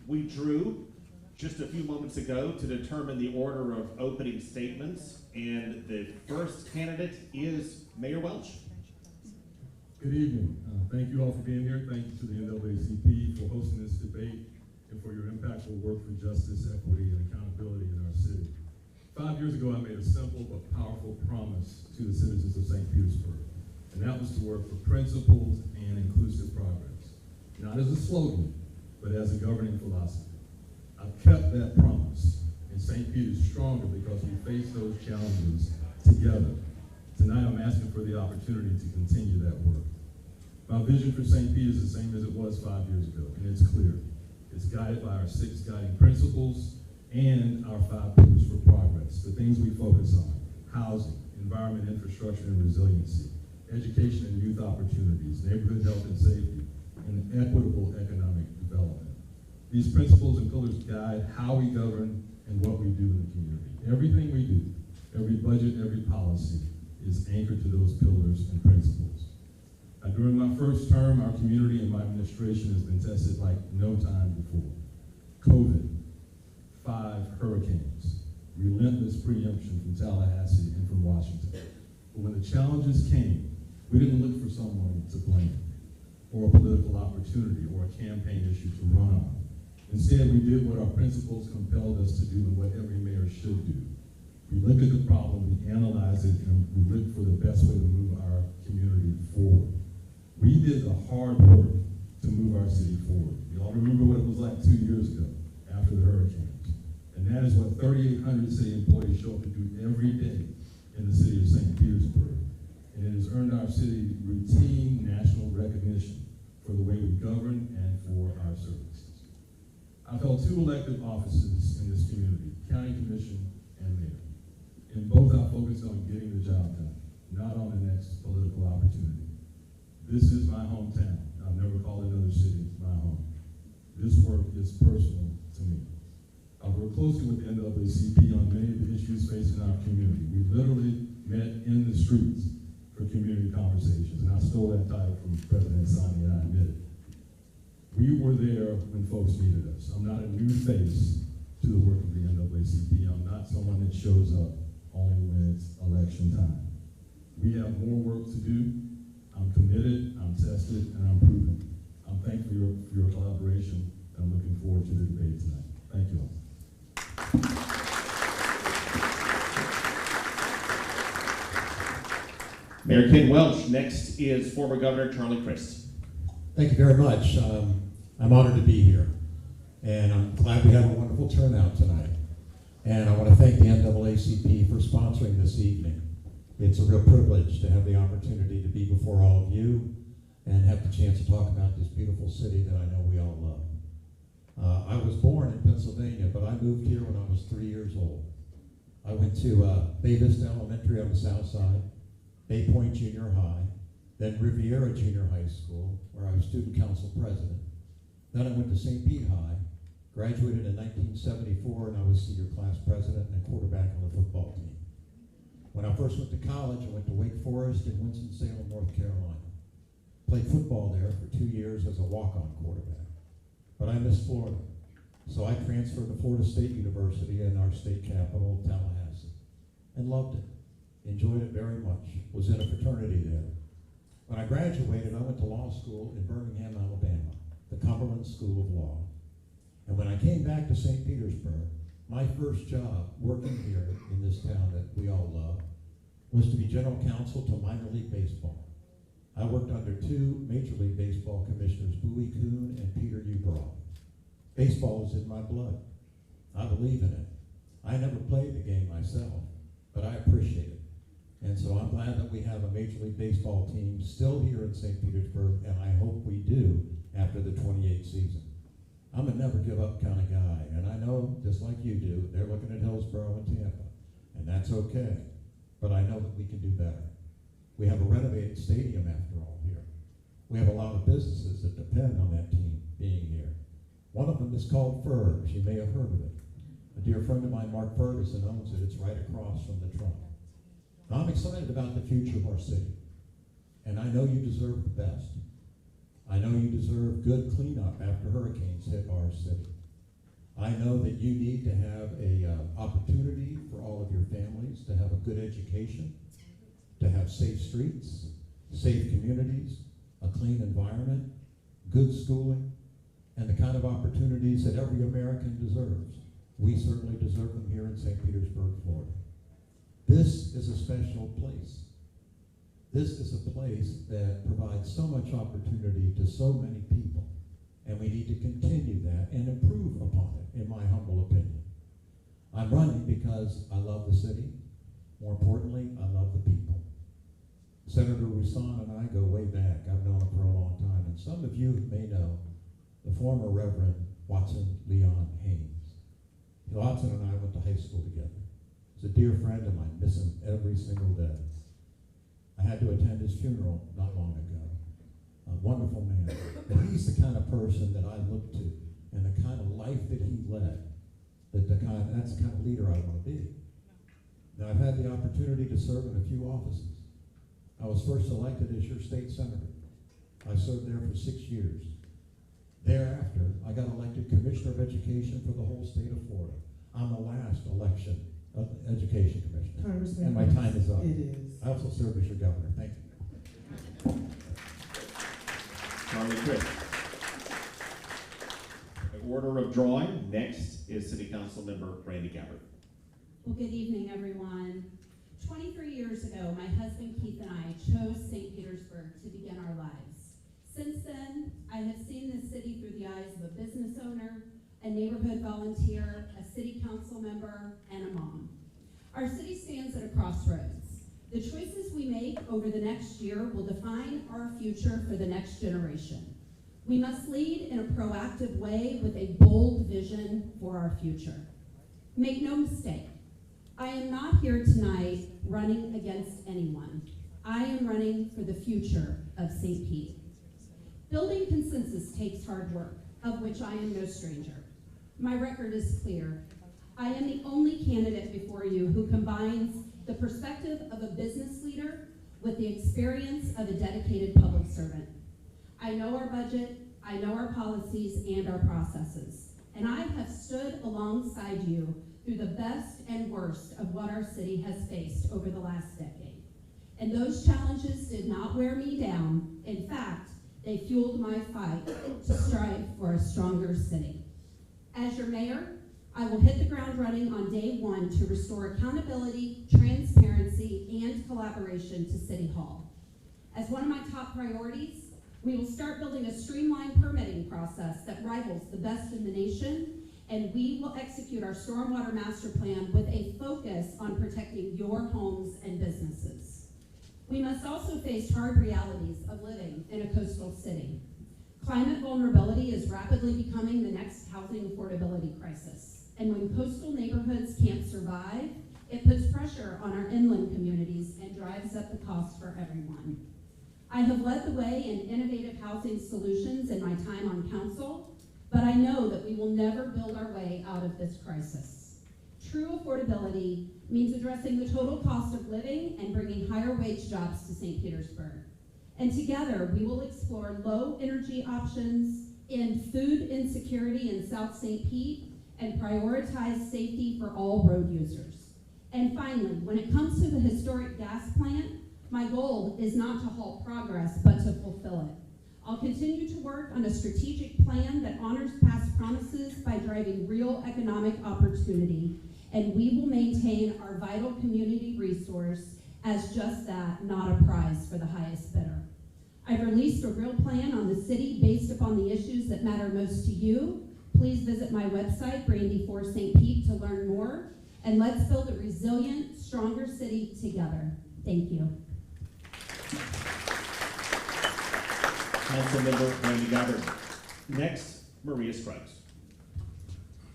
We drew just a few moments ago to determine the order of opening statements, and the first candidate is Mayor Welch. Good evening. Thank you all for being here. Thank you to the NAACP for hosting this debate and for your impactful work for justice, equity, and accountability in our city. 5 years ago, I made a simple but powerful promise to the citizens of St. Petersburg, and that was to work for principled and inclusive progress, not as a slogan, but as a governing philosophy. I've kept that promise, and St. Pete is stronger because we face those challenges together. Tonight, I'm asking for the opportunity to continue that work. My vision for St. Pete is the same as it was 5 years ago, and it's clear. It's guided by our 6 guiding principles and our 5 pillars for progress, the things we focus on: housing, environment, infrastructure, and resiliency, education and youth opportunities, neighborhood health and safety, and equitable economic development. These principles and pillars guide how we govern and what we do in the community. Everything we do, every budget, every policy, is anchored to those pillars and principles. During my first term, our community and my administration has been tested like no time before. COVID, 5 hurricanes, relentless preemption from Tallahassee and from Washington. But when the challenges came, we didn't look for someone to blame, or a political opportunity, or a campaign issue to run on. Instead, we did what our principles compelled us to do and what every mayor should do. We looked at the problem, we analyzed it, and we looked for the best way to move our community forward. We did the hard work to move our city forward. You all remember what it was like 2 years ago after the hurricanes. And that is what 3,800 city employees show up to do every day in the city of St. Petersburg. And it has earned our city routine national recognition for the way we govern and for our services. I've held 2 elected offices in this community, county commission and mayor. In both, I focused on getting the job done, not on the next political opportunity. This is my hometown. I've never called another city my home. This work is personal to me. I've worked closely with the NAACP on many of the issues facing our community. We literally met in the streets for community conversations, and I stole that title from President Sani, and I admit it. We were there when folks needed us. I'm not a new face to the work of the NAACP. I'm not someone that shows up only when it's election time. We have more work to do. I'm committed, I'm tested, and I'm proven. I'm thankful for your collaboration, and I'm looking forward to the debate tonight. Thank you all. Mayor Ken Welch. Next is former Governor Charlie Crist. Thank you very much. I'm honored to be here, and I'm glad we have a wonderful turnout tonight. And I want to thank the NAACP for sponsoring this evening. It's a real privilege to have the opportunity to be before all of you and have the chance to talk about this beautiful city that I know we all love. I was born in Pennsylvania, but I moved here when I was 3 years old. I went to Bay Vista Elementary on the south side, Bay Point Junior High, then Riviera Junior High School, where I was student council president. Then I went to St. Pete High, graduated in 1974, and I was senior class president and quarterback on the football team. When I first went to college, I went to Wake Forest in Winston-Salem, North Carolina. Played football there for 2 years as a walk-on quarterback. But I missed Florida, so I transferred to Florida State University in our state capital, Tallahassee, and loved it. Enjoyed it very much. Was in a fraternity there. When I graduated, I went to law school in Birmingham, Alabama, the Cumberland School of Law. And when I came back to St. Petersburg, my first job working here in this town that we all love was to be general counsel to minor league baseball. I worked under 2 Major League Baseball commissioners, Bowie Kuhn and Peter Ueberroth. Baseball is in my blood. I believe in it. I never played the game myself, but I appreciate it. And so I'm glad that we have a Major League Baseball team still here in St. Petersburg, and I hope we do after the 28th season. I'm a never give up kind of guy, and I know, just like you do, they're looking at Hillsborough and Tampa, and that's okay, but I know that we can do better. We have a renovated stadium after all here. We have a lot of businesses that depend on that team being here. One of them is called Fergs. You may have heard of it. A dear friend of mine, Mark Ferguson, owns it. It's right across from the Trump. I'm excited about the future of our city, and I know you deserve the best. I know you deserve good cleanup after hurricanes hit our city. I know that you need to have a opportunity for all of your families to have a good education, to have safe streets, safe communities, a clean environment, good schooling, and the kind of opportunities that every American deserves. We certainly deserve them here in St. Petersburg, Florida. This is a special place. This is a place that provides so much opportunity to so many people, and we need to continue that and improve upon it, in my humble opinion. I'm running because I love the city. More importantly, I love the people. Senator Roussan and I go way back. I've known him for a long time, and some of you may know the former Reverend Watson Leon Haynes. Watson and I went to high school together. He's a dear friend of mine, miss him every single day. I had to attend his funeral not long ago. A wonderful man. But he's the kind of person that I look to, and the kind of life that he led, that's the kind of leader I want to be. Now, I've had the opportunity to serve in a few offices. I was first elected as your state senator. I served there for 6 years. Thereafter, I got elected Commissioner of Education for the whole state of Florida. I'm the last election of Education Commissioner. Congressman, And my time is up. it is. I also served as your governor. Thank you. Charlie Crick. In order of drawing, next is City Council Member Randy Gabbard. Well, good evening, everyone. 23 years ago, my husband Keith and I chose St. Petersburg to begin our lives. Since then, I have seen this city through the eyes of a business owner, a neighborhood volunteer, a city council member, and a mom. Our city stands at a crossroads. The choices we make over the next year will define our future for the next generation. We must lead in a proactive way with a bold vision for our future. Make no mistake, I am not here tonight running against anyone. I am running for the future of St. Pete. Building consensus takes hard work, of which I am no stranger. My record is clear. I am the only candidate before you who combines the perspective of a business leader with the experience of a dedicated public servant. I know our budget, I know our policies and our processes, and I have stood alongside you through the best and worst of what our city has faced over the last decade. And those challenges did not wear me down. In fact, they fueled my fight to strive for a stronger city. As your mayor, I will hit the ground running on day one to restore accountability, transparency, and collaboration to City Hall. As one of my top priorities, we will start building a streamlined permitting process that rivals the best in the nation, and we will execute our stormwater master plan with a focus on protecting your homes and businesses. We must also face hard realities of living in a coastal city. Climate vulnerability is rapidly becoming the next housing affordability crisis. And when coastal neighborhoods can't survive, it puts pressure on our inland communities and drives up the cost for everyone. I have led the way in innovative housing solutions in my time on council, but I know that we will never build our way out of this crisis. True affordability means addressing the total cost of living and bringing higher wage jobs to St. Petersburg. And together, we will explore low energy options, end food insecurity in South St. Pete, and prioritize safety for all road users. And finally, when it comes to the historic gas plant, my goal is not to halt progress, but to fulfill it. I'll continue to work on a strategic plan that honors past promises by driving real economic opportunity, and we will maintain our vital community resource as just that, not a prize for the highest bidder. I've released a real plan on the city based upon the issues that matter most to you. Please visit my website, Brandy for St. Pete, to learn more, and let's build a resilient, stronger city together. Thank you. Councilmember Randy Gabbard. Next, Maria Scruggs.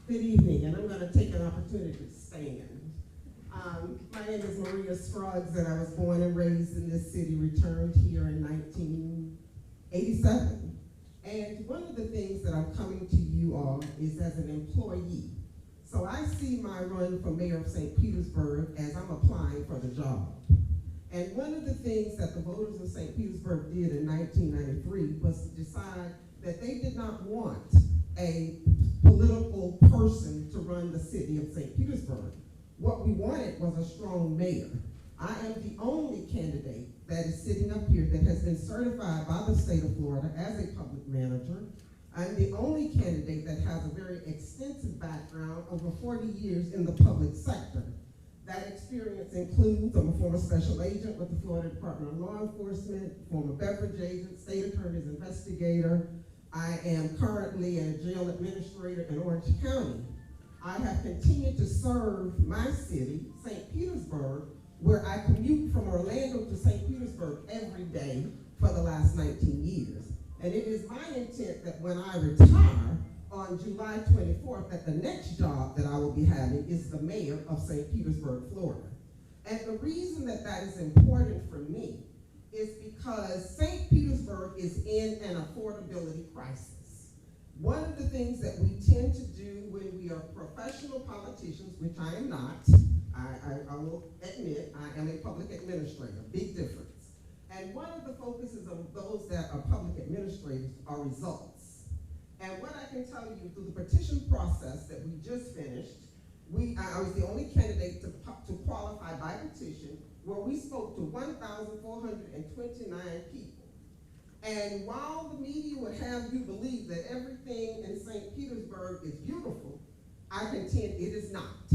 Good evening, and I'm going to take an opportunity to stand. My name is Maria Scruggs, and I was born and raised in this city, returned here in 1987. And one of the things that I'm coming to you all is as an employee. So I see my run for mayor of St. Petersburg as I'm applying for the job. And one of the things that the voters of St. Petersburg did in 1993 was to decide that they did not want a political person to run the city of St. Petersburg. What we wanted was a strong mayor. I am the only candidate that is sitting up here that has been certified by the state of Florida as a public manager. I'm the only candidate that has a very extensive background, over 40 years in the public sector. That experience includes, I'm a former special agent with the Florida Department of Law Enforcement, former beverage agent, state attorney's investigator. I am currently a jail administrator in Orange County. I have continued to serve my city, St. Petersburg, where I commute from Orlando to St. Petersburg every day for the last 19 years. And it is my intent that when I retire on July 24th, that the next job that I will be having is the mayor of St. Petersburg, Florida. And the reason that that is important for me is because St. Petersburg is in an affordability crisis. One of the things that we tend to do when we are professional politicians, which I am not, I will admit, I am a public administrator, big difference. And one of the focuses of those that are public administrators are results. And what I can tell you through the petition process that we just finished, I was the only candidate to qualify by petition, where we spoke to 1,429 people. And while the media would have you believe that everything in St. Petersburg is beautiful, I contend it is not.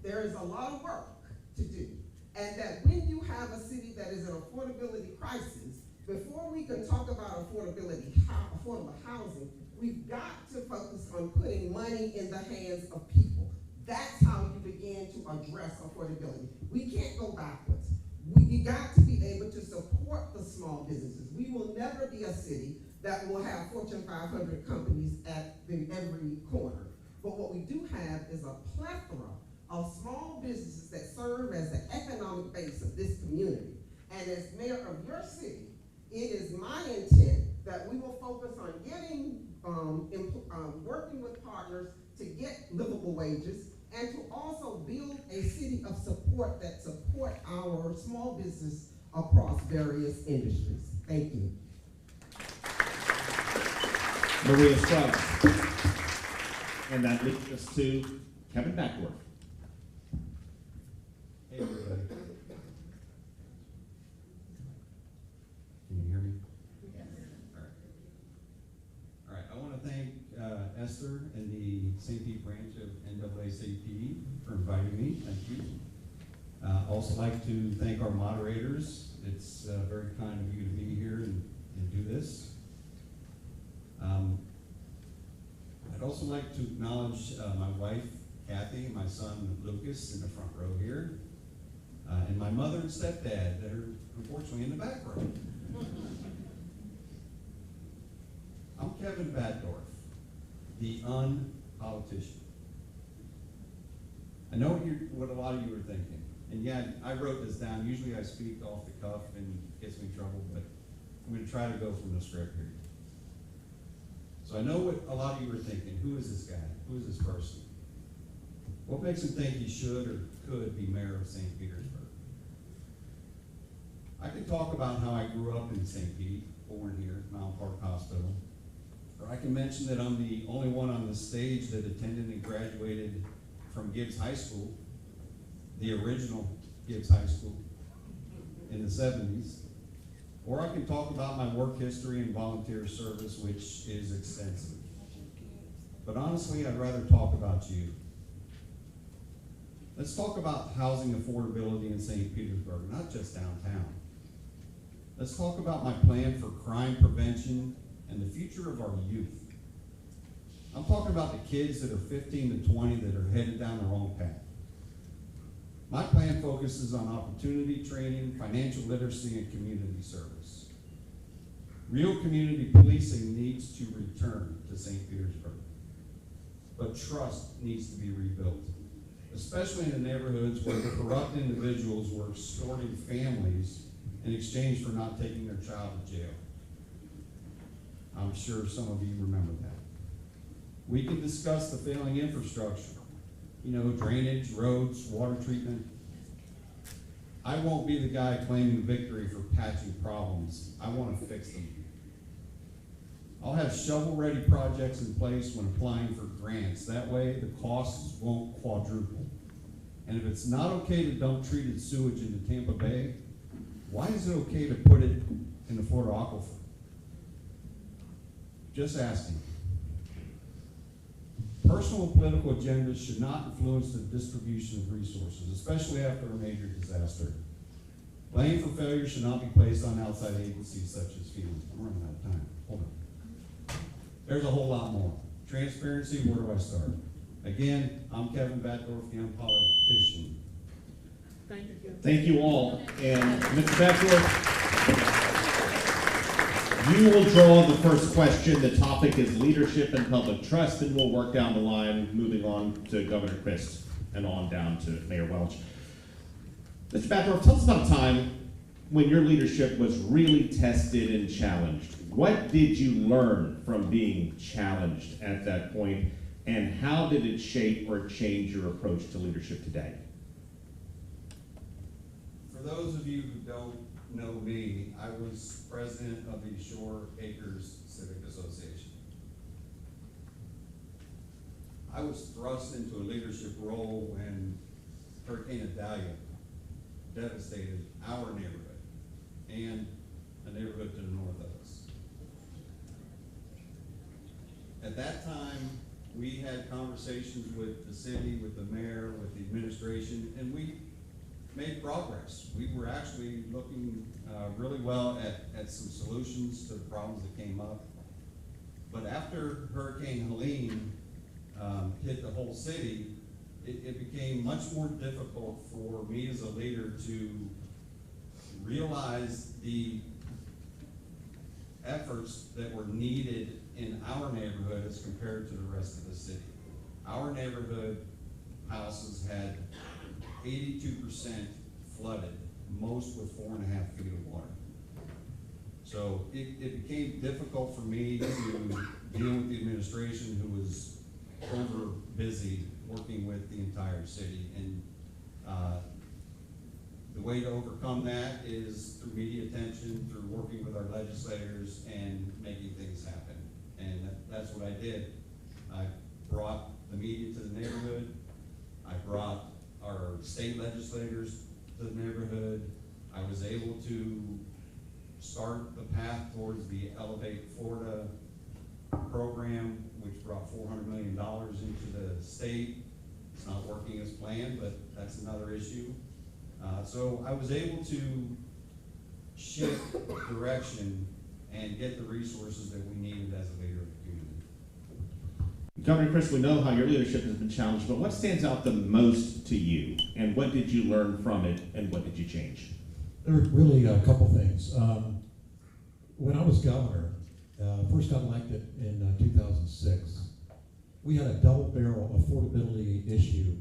There is a lot of work to do. And that when you have a city that is in affordability crisis, before we can talk about affordable housing, we've got to focus on putting money in the hands of people. That's how you begin to address affordability. We can't go backwards. We got to be able to support the small businesses. We will never be a city that will have Fortune 500 companies at every corner. But what we do have is a plethora of small businesses that serve as the economic base of this community. And as mayor of your city, it is my intent that we will focus on getting, working with partners to get livable wages, and to also build a city of support that support our small business across various industries. Thank you. Maria Scruggs. And that leads us to Kevin Backworth. Hey everybody. Can you hear me? Yes. All right. I want to thank Esther and the St. Pete branch of NAACP for inviting me. Thank you. Also like to thank our moderators. It's very kind of you to be here and do this. I'd also like to acknowledge my wife, Kathy, and my son, Lucas, in the front row here. And my mother and stepdad that are unfortunately in the back row. I'm Kevin Batdorf, the unpolitician. I know what a lot of you are thinking. And yeah, I wrote this down. Usually I speak off the cuff and it gets me in trouble, but I'm going to try to go from the script here. So I know what a lot of you are thinking. Who is this guy? Who is this person? What makes him think he should or could be mayor of St. Petersburg? I can talk about how I grew up in St. Pete, born here, Mount Park Hospital. Or I can mention that I'm the only one on the stage that attended and graduated from Gibbs High School, the original Gibbs High School in the 70s. Or I can talk about my work history and volunteer service, which is extensive. But honestly, I'd rather talk about you. Let's talk about housing affordability in St. Petersburg, not just downtown. Let's talk about my plan for crime prevention and the future of our youth. I'm talking about the kids that are 15 to 20 that are headed down the wrong path. My plan focuses on opportunity training, financial literacy, and community service. Real community policing needs to return to St. Petersburg, but trust needs to be rebuilt, especially in the neighborhoods where the corrupt individuals were extorting families in exchange for not taking their child to jail. I'm sure some of you remember that. We can discuss the failing infrastructure, drainage, roads, water treatment. I won't be the guy claiming victory for patching problems. I want to fix them. I'll have shovel-ready projects in place when applying for grants. That way, the costs won't quadruple. And if it's not okay to dump treated sewage into Tampa Bay, why is it okay to put it in the Florida aquifer? Just asking. Personal and political agendas should not influence the distribution of resources, especially after a major disaster. Blame for failure should not be placed on outside agencies such as FEMA. I'm running out of time. Hold on. There's a whole lot more. Transparency, where do I start? Again, I'm Kevin Batdorf, young politician. Thank you all. And Mr. Beckworth, you will draw the first question. The topic is leadership and public trust, and we'll work down the line, moving on to Governor Christ and on down to Mayor Welch. Mr. Beckworth, tell us about a time when your leadership was really tested and challenged. What did you learn from being challenged at that point, and how did it shape or change your approach to leadership today? For those of you who don't know me, I was president of the Shore Acres Civic Association. I was thrust into a leadership role when Hurricane Idalia devastated our neighborhood and a neighborhood to the north of us. At that time, we had conversations with the city, with the mayor, with the administration, and we made progress. We were actually looking really well at some solutions to the problems that came up. But after Hurricane Helene hit the whole city, it became much more difficult for me as a leader to realize the efforts that were needed in our neighborhood as compared to the rest of the city. Our neighborhood houses had 82% flooded, most with 4.5 feet of water. So it became difficult for me to deal with the administration, who was over busy working with the entire city. And the way to overcome that is through media attention, through working with our legislators and making things happen. And that's what I did. I brought the media to the neighborhood. I brought our state legislators to the neighborhood. I was able to start the path towards the Elevate Florida program, which brought $400 million into the state. It's not working as planned, but that's another issue. So I was able to shift direction and get the resources that we needed as a leader of the community. Governor Chris, we know how your leadership has been challenged, but what stands out the most to you? And what did you learn from it, and what did you change? There were really a couple things. When I was governor, first got elected in 2006, we had a double barrel affordability issue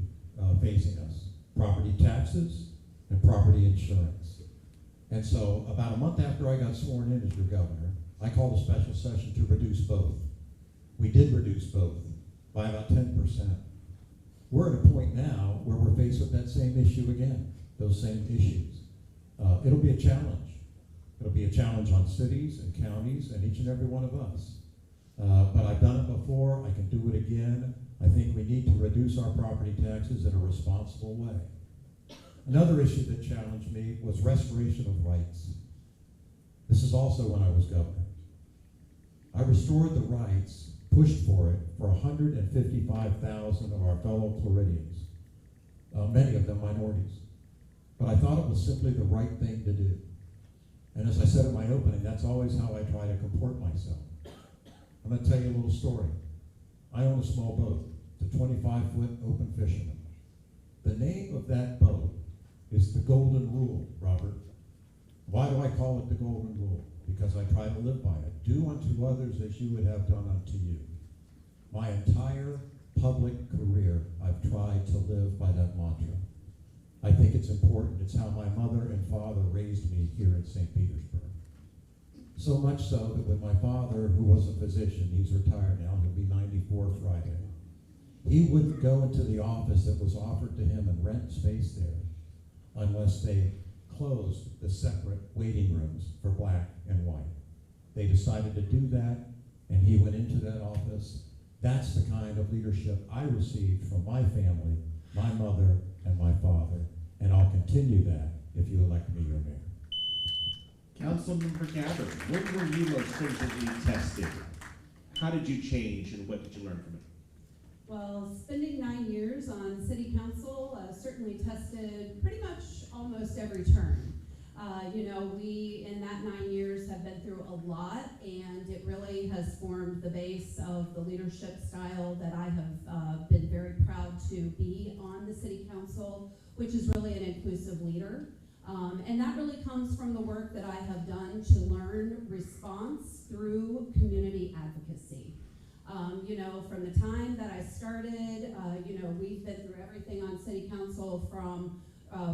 facing us: property taxes and property insurance. And so about a month after I got sworn in as your governor, I called a special session to reduce both. We did reduce both by about 10%. We're at a point now where we're faced with that same issue again, those same issues. It'll be a challenge. It'll be a challenge on cities and counties and each and every one of us. But I've done it before, I can do it again. I think we need to reduce our property taxes in a responsible way. Another issue that challenged me was restoration of rights. This is also when I was governor. I restored the rights, pushed for it, for 155,000 of our fellow Floridians, many of them minorities. But I thought it was simply the right thing to do. And as I said in my opening, that's always how I try to comport myself. I'm going to tell you a little story. I own a small boat, the 25-foot open fisherman. The name of that boat is the Golden Rule, Robert. Why do I call it the Golden Rule? Because I try to live by it. Do unto others as you would have done unto you. My entire public career, I've tried to live by that mantra. I think it's important. It's how my mother and father raised me here in St. Petersburg. So much so that when my father, who was a physician, he's retired now, he'll be 94 Friday, he wouldn't go into the office that was offered to him and rent space there unless they closed the separate waiting rooms for black and white. They decided to do that and he went into that office. That's the kind of leadership I received from my family, my mother, and my father, and I'll continue that if you elect me your mayor. Councilmember Gabbard, when were you most stringently tested? How did you change and what did you learn from it? Well, spending 9 years on city council certainly tested pretty much almost every turn. We, in that 9 years, have been through a lot, and it really has formed the base of the leadership style that I have been very proud to be on the city council, which is really an inclusive leader. And that really comes from the work that I have done to learn response through community advocacy. From the time that I started, we've been through everything on city council from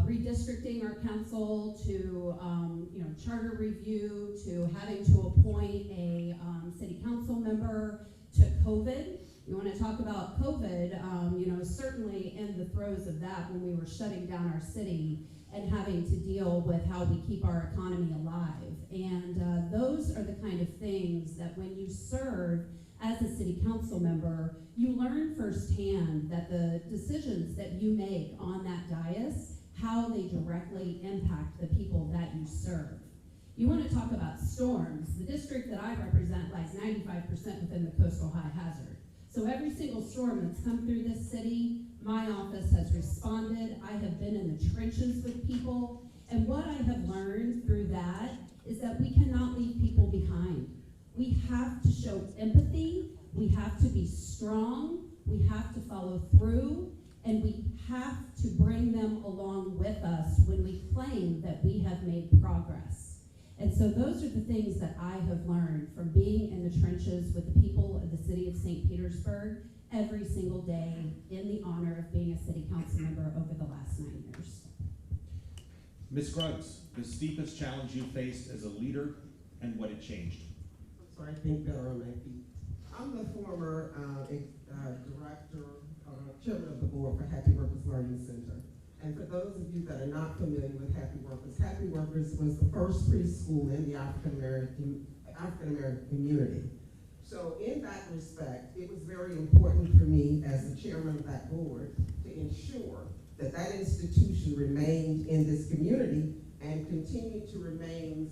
redistricting our council to, charter review to having to appoint a city council member to COVID. You want to talk about COVID, certainly in the throes of that when we were shutting down our city and having to deal with how we keep our economy alive. And those are the kind of things that when you serve as a city council member, you learn firsthand that the decisions that you make on that dais, how they directly impact the people that you serve. You want to talk about storms. The district that I represent lies 95% within the coastal high hazard. So every single storm that's come through this city, my office has responded. I have been in the trenches with people. And what I have learned through that is that we cannot leave people behind. We have to show empathy. We have to be strong. We have to follow through. And we have to bring them along with us when we claim that we have made progress. And so those are the things that I have learned from being in the trenches with the people of the city of St. Petersburg every single day in the honor of being a city council member over the last 9 years. Ms. Gruggs, the steepest challenge you faced as a leader and what it changed? So I think better on my feet. I'm the former director, chairman of the board for Happy Workers Learning Center. And for those of you that are not familiar with Happy Workers was the first preschool in the African American community. So in that respect, it was very important for me as the chairman of that board to ensure that that institution remained in this community and continued to remain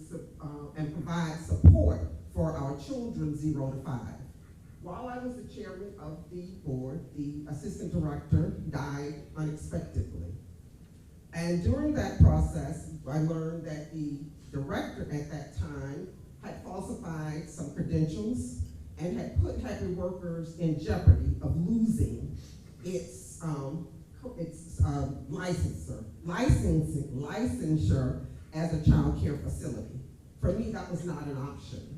and provide support for our children 0 to 5. While I was the chairman of the board, the assistant director died unexpectedly. And during that process, I learned that the director at that time had falsified some credentials and had put Happy Workers in jeopardy of losing its licensure as a child care facility. For me, that was not an option.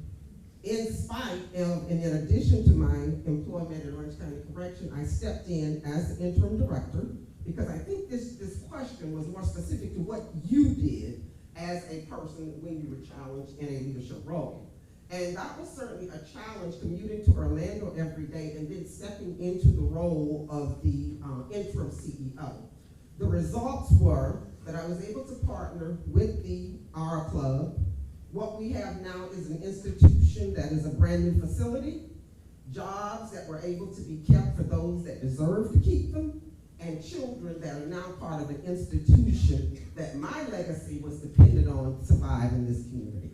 In spite of, and in addition to my employment at Orange County Correction, I stepped in as the interim director because I think this question was more specific to what you did as a person when you were challenged in a leadership role. And that was certainly a challenge, commuting to Orlando every day and then stepping into the role of the interim CEO. The results were that I was able to partner with the ARA Club. What we have now is an institution that is a brand new facility, jobs that were able to be kept for those that deserve to keep them, and children that are now part of an institution that my legacy was dependent on to survive in this community.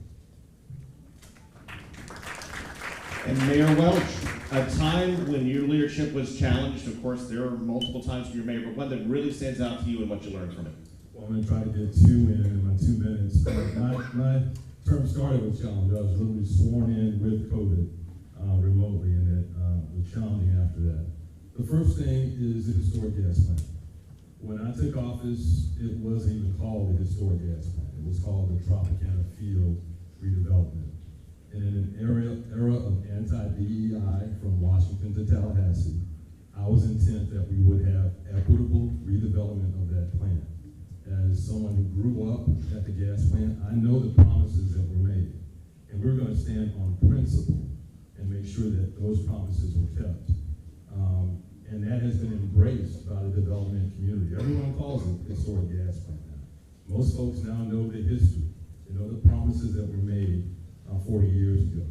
And Mayor Welch, a time when your leadership was challenged, of course, there are multiple times when you're mayor, but one that really stands out to you and what you learned from it. Well, I'm going to try to get two in my 2 minutes. My term started with challenge. I was literally sworn in with COVID remotely, and it was challenging after that. The first thing is the historic gas plant. When I took office, it wasn't even called the historic gas plant. It was called the Tropicana Field Redevelopment. And in an era of anti-DEI from Washington to Tallahassee, I was intent that we would have equitable redevelopment of that plant. As someone who grew up at the gas plant, I know the promises that were made. And we're going to stand on principle and make sure that those promises were kept. And that has been embraced by the development community. Everyone calls it historic gas plant now. Most folks now know the history. They know the promises that were made 40 years ago.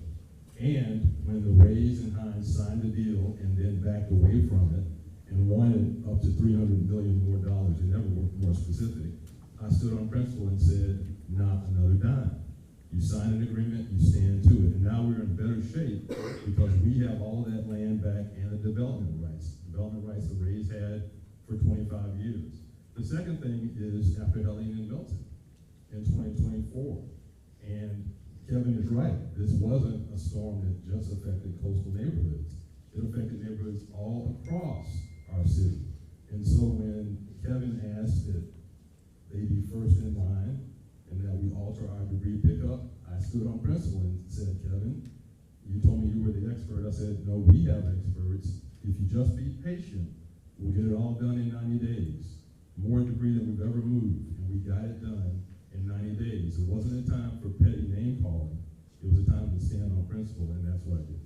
And when the Rays and Hines signed the deal and then backed away from it and wanted up to $300 million more, they never were more specific, I stood on principle and said, not another dime. You sign an agreement, you stand to it. And now we're in better shape because we have all of that land back and the development rights. Development rights the Rays had for 25 years. The second thing is after Helene and Milton in 2024. And Kevin is right. This wasn't a storm that just affected coastal neighborhoods. It affected neighborhoods all across our city. And so when Kevin asked that they be first in line and that we alter our debris pickup, I stood on principle and said, Kevin, you told me you were the expert. I said, no, we have experts. If you just be patient, we'll get it all done in 90 days. More debris than we've ever moved, and we got it done in 90 days. It wasn't a time for petty name calling. It was a time to stand on principle, and that's what I did.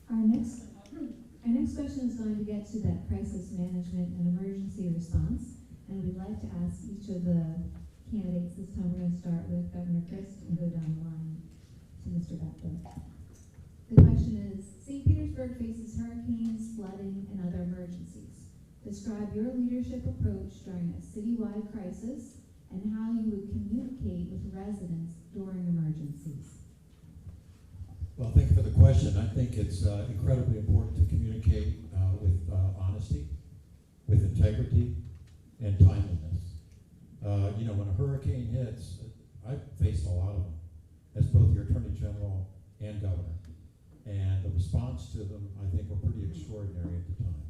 Our next question is going to get to that crisis management and emergency response. And we'd like to ask each of the candidates, this time we're going to start with Governor Christ and go down the line to Mr. Beckler. The question is, St. Petersburg faces hurricanes, flooding, and other emergencies. Describe your leadership approach during a citywide crisis and how you would communicate with residents during emergencies. Well, thank you for the question. I think it's incredibly important to communicate with honesty, with integrity, and timeliness. You know, when a hurricane hits, I've faced a lot of them as both your Attorney General and Governor. And the response to them, I think, were pretty extraordinary at the time.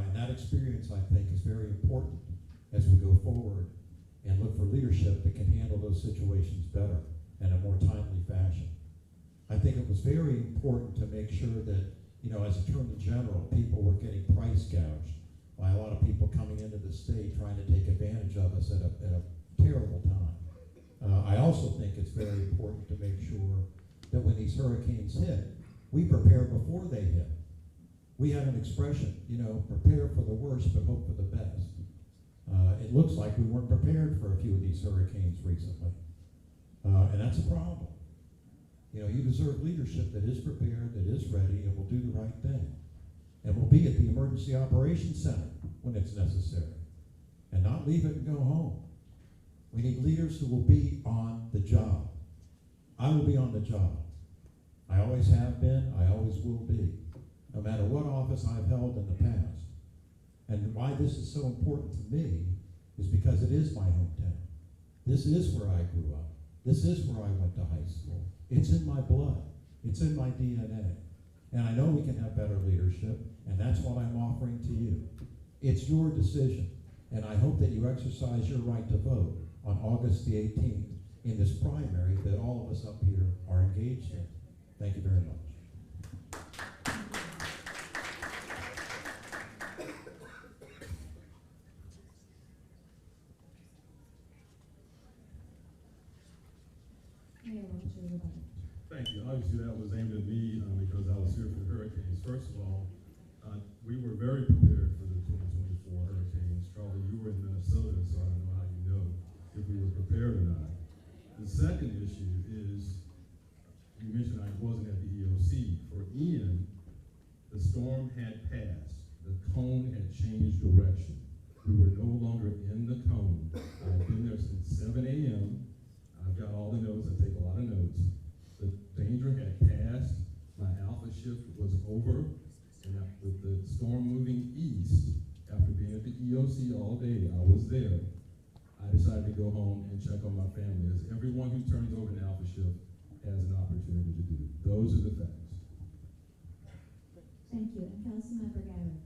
And that experience, I think, is very important as we go forward and look for leadership that can handle those situations better in a more timely fashion. I think it was very important to make sure that, you know, as Attorney General, people were getting price gouged by a lot of people coming into the state trying to take advantage of us at a terrible time. I also think it's very important to make sure that when these hurricanes hit, we prepare before they hit. We have an expression, you know, prepare for the worst but hope for the best. It looks like we weren't prepared for a few of these hurricanes recently. And that's a problem. You know, you deserve leadership that is prepared, that is ready, and will do the right thing. And will be at the Emergency Operations Center when it's necessary. And not leave it and go home. We need leaders who will be on the job. I will be on the job. I always have been, I always will be, no matter what office I've held in the past. And why this is so important to me is because it is my hometown. This is where I grew up. This is where I went to high school. It's in my blood. It's in my DNA. And I know we can have better leadership, and that's what I'm offering to you. It's your decision, and I hope that you exercise your right to vote on August the 18th in this primary that all of us up here are engaged in. Thank you very much. Mayor Welch, your rebuttal. Thank you. Obviously, that was aimed at me because I was here for hurricanes. First of all, we were very prepared for the 2024 hurricanes. Charlie, you were in Minnesota, so I don't know how you know if we were prepared or not. The second issue is, you mentioned I wasn't at the EOC. For Ian, the storm had passed. The cone had changed direction. We were no longer in the cone. I've been there since 7 a.m. I've got all the notes. I take a lot of notes. The danger had passed. My alpha shift was over. And with the storm moving east, after being at the EOC all day, I was there. I decided to go home and check on my family, as everyone who turns over an alpha shift has an opportunity to do. Those are the facts. Thank you. And Councilmember Garrett.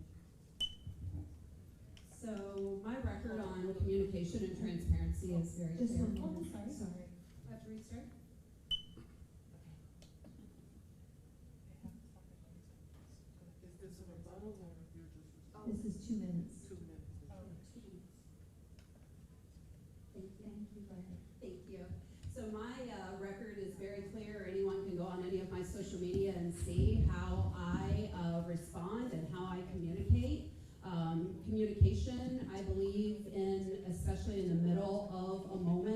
So my record on communication and transparency is very Just clear. one moment. Sorry. I have to restart? This is 2 minutes. Thank you. Thank you. So my record is very clear. Anyone can go on any of my social media and see how I respond and how I communicate. Communication, I believe in, especially in the middle of a moment,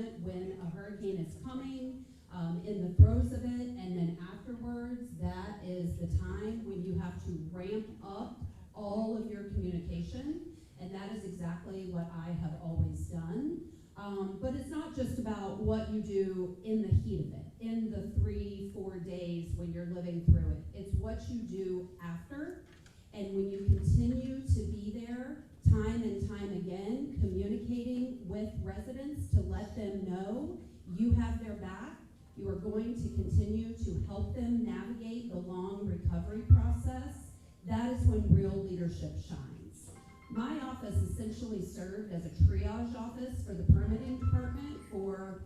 that is the time when you have to ramp up all of your communication, and that is exactly what I have always done. But it's not just about what you do in the heat of it, in the 3-4 days when you're living through it. It's what you do after, and when you continue to be there time and time again, communicating with residents to let them know you have their back. You are going to continue to help them navigate the long recovery process. That is when real leadership shines. My office essentially served as a triage office for the permitting department for,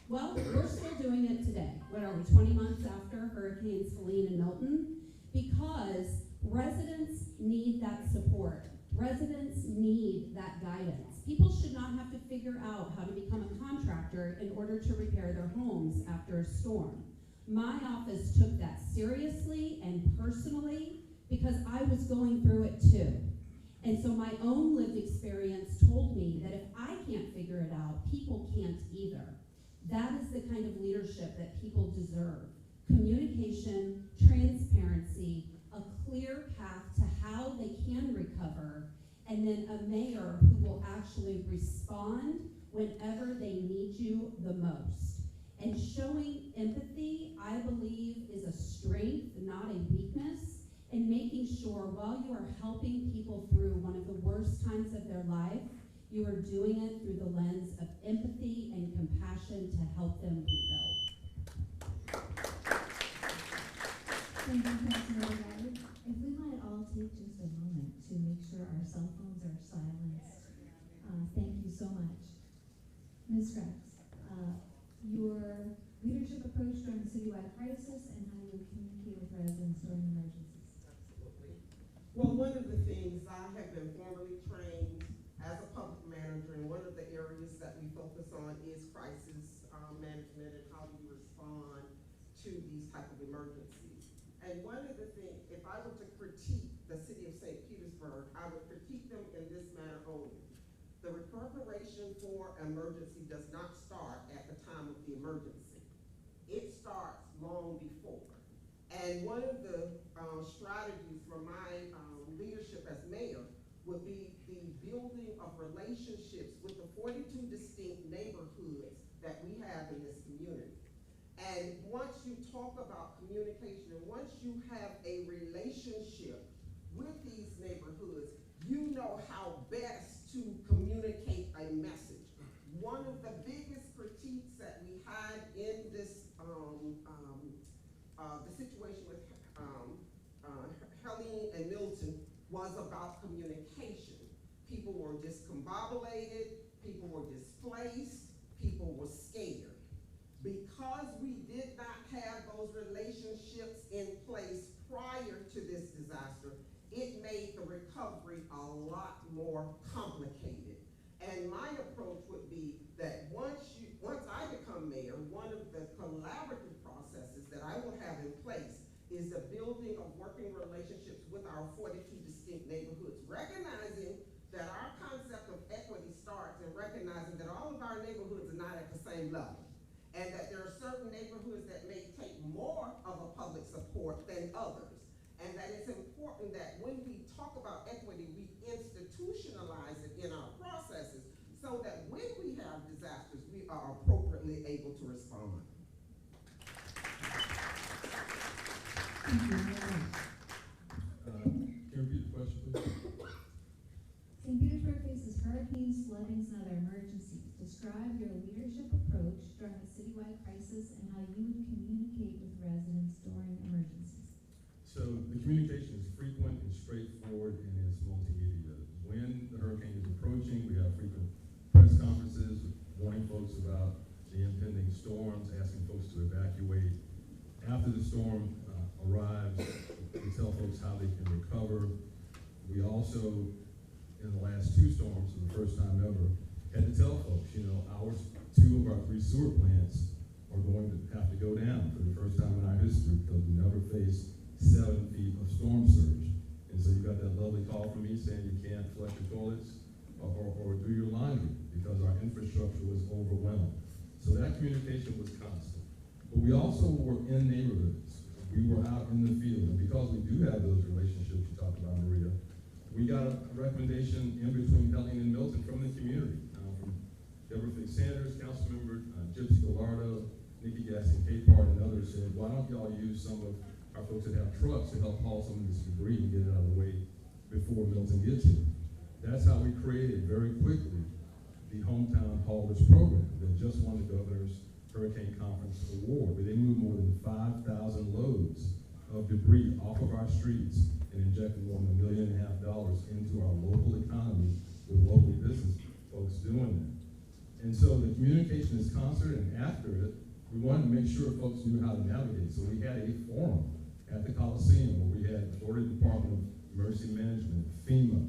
well, we're still doing it today. What are we, 20 months after Hurricanes Helene and Milton? Because residents need that support. Residents need that guidance. People should not have to figure out how to become a contractor in order to repair their homes after a storm. My office took that seriously and personally because I was going through it too. And so my own lived experience told me that if I can't figure it out, people can't either. That is the kind of leadership that people deserve. Communication, transparency, a clear path to how they can recover, and then a mayor who will actually respond whenever they need you the most. And showing empathy, I believe, is a strength, not a weakness, and making sure while you are helping people through one of the worst times of their life, you are doing it through the lens of empathy and compassion to help them rebuild. Thank you, Councilmember Guy. If we might all take just a moment to make sure our cell phones are silenced. Thank you so much. Ms. Rex, your leadership approach during the citywide crisis and how you communicate with residents during emergencies. Absolutely. Well, one of the things I have been formally trained as a public manager, and one of the areas that we focus on is crisis management and how do you respond to these type of emergencies. And one of the things, if I were to critique the city of St. Petersburg, I would critique them in this manner only. The preparation for emergency does not start at the time of the emergency. It starts long before. And one of the strategies for my leadership as mayor would be the building of relationships with the 42 distinct neighborhoods that we have in this community. And once you talk about communication, and once you have a relationship with these neighborhoods, you know how best to communicate a message. One of the biggest critiques that we had in this, the situation with Helene and Milton was about communication. People were discombobulated, people were displaced, people were scared. Because we did not have those relationships in place prior to this disaster, it made the recovery a lot more complicated. And my approach would be that once I become mayor, one of the collaborative processes that I will have in place is the building of working relationships with our 42 distinct neighborhoods, recognizing that our concept of equity starts in recognizing that all of our neighborhoods are not at the same level, and that there are certain neighborhoods that may take more of a public support than others, and that it's important that when we talk about equity, we institutionalize it in our processes so that when we have disasters, we are appropriately able to respond. Thank you very much. Can you repeat the question, please? St. Petersburg faces hurricanes, floodings, and other emergencies. Describe your leadership approach during a citywide crisis and how you would communicate with residents during emergencies. So the communication is frequent and straightforward and it's multimedia. When the hurricane is approaching, we have frequent press conferences warning folks about the impending storms, asking folks to evacuate. After the storm arrives, we tell folks how they can recover. We also, in the last two storms, for the first time ever, had to tell folks, two of our three sewer plants are going to have to go down for the first time in our history because we never faced 7 feet of storm surge. And so you got that lovely call from me saying you can't flush your toilets or do your laundry because our infrastructure was overwhelmed. So that communication was constant. But we also were in neighborhoods We were out in the field, and because we do have those relationships you talked about, Maria, we got a recommendation in between Helene and Milton from the community, from Deborah Fix Sanders, Councilmember Gypsy Gallardo, Nikki Gaston Capehart, and others said, why don't y'all use some of our folks that have trucks to help haul some of this debris and get it out of the way before Milton gets here. That's how we created very quickly the Hometown Haulers Program that just won the Governor's Hurricane Conference Award, where they moved more than 5,000 loads of debris off of our streets and injected more than $1.5 million into our local economy with local business folks doing that. And so the communication is constant, and after it, we wanted to make sure folks knew how to navigate. So we had a forum at the Coliseum where we had the Florida Department of Emergency Management, FEMA,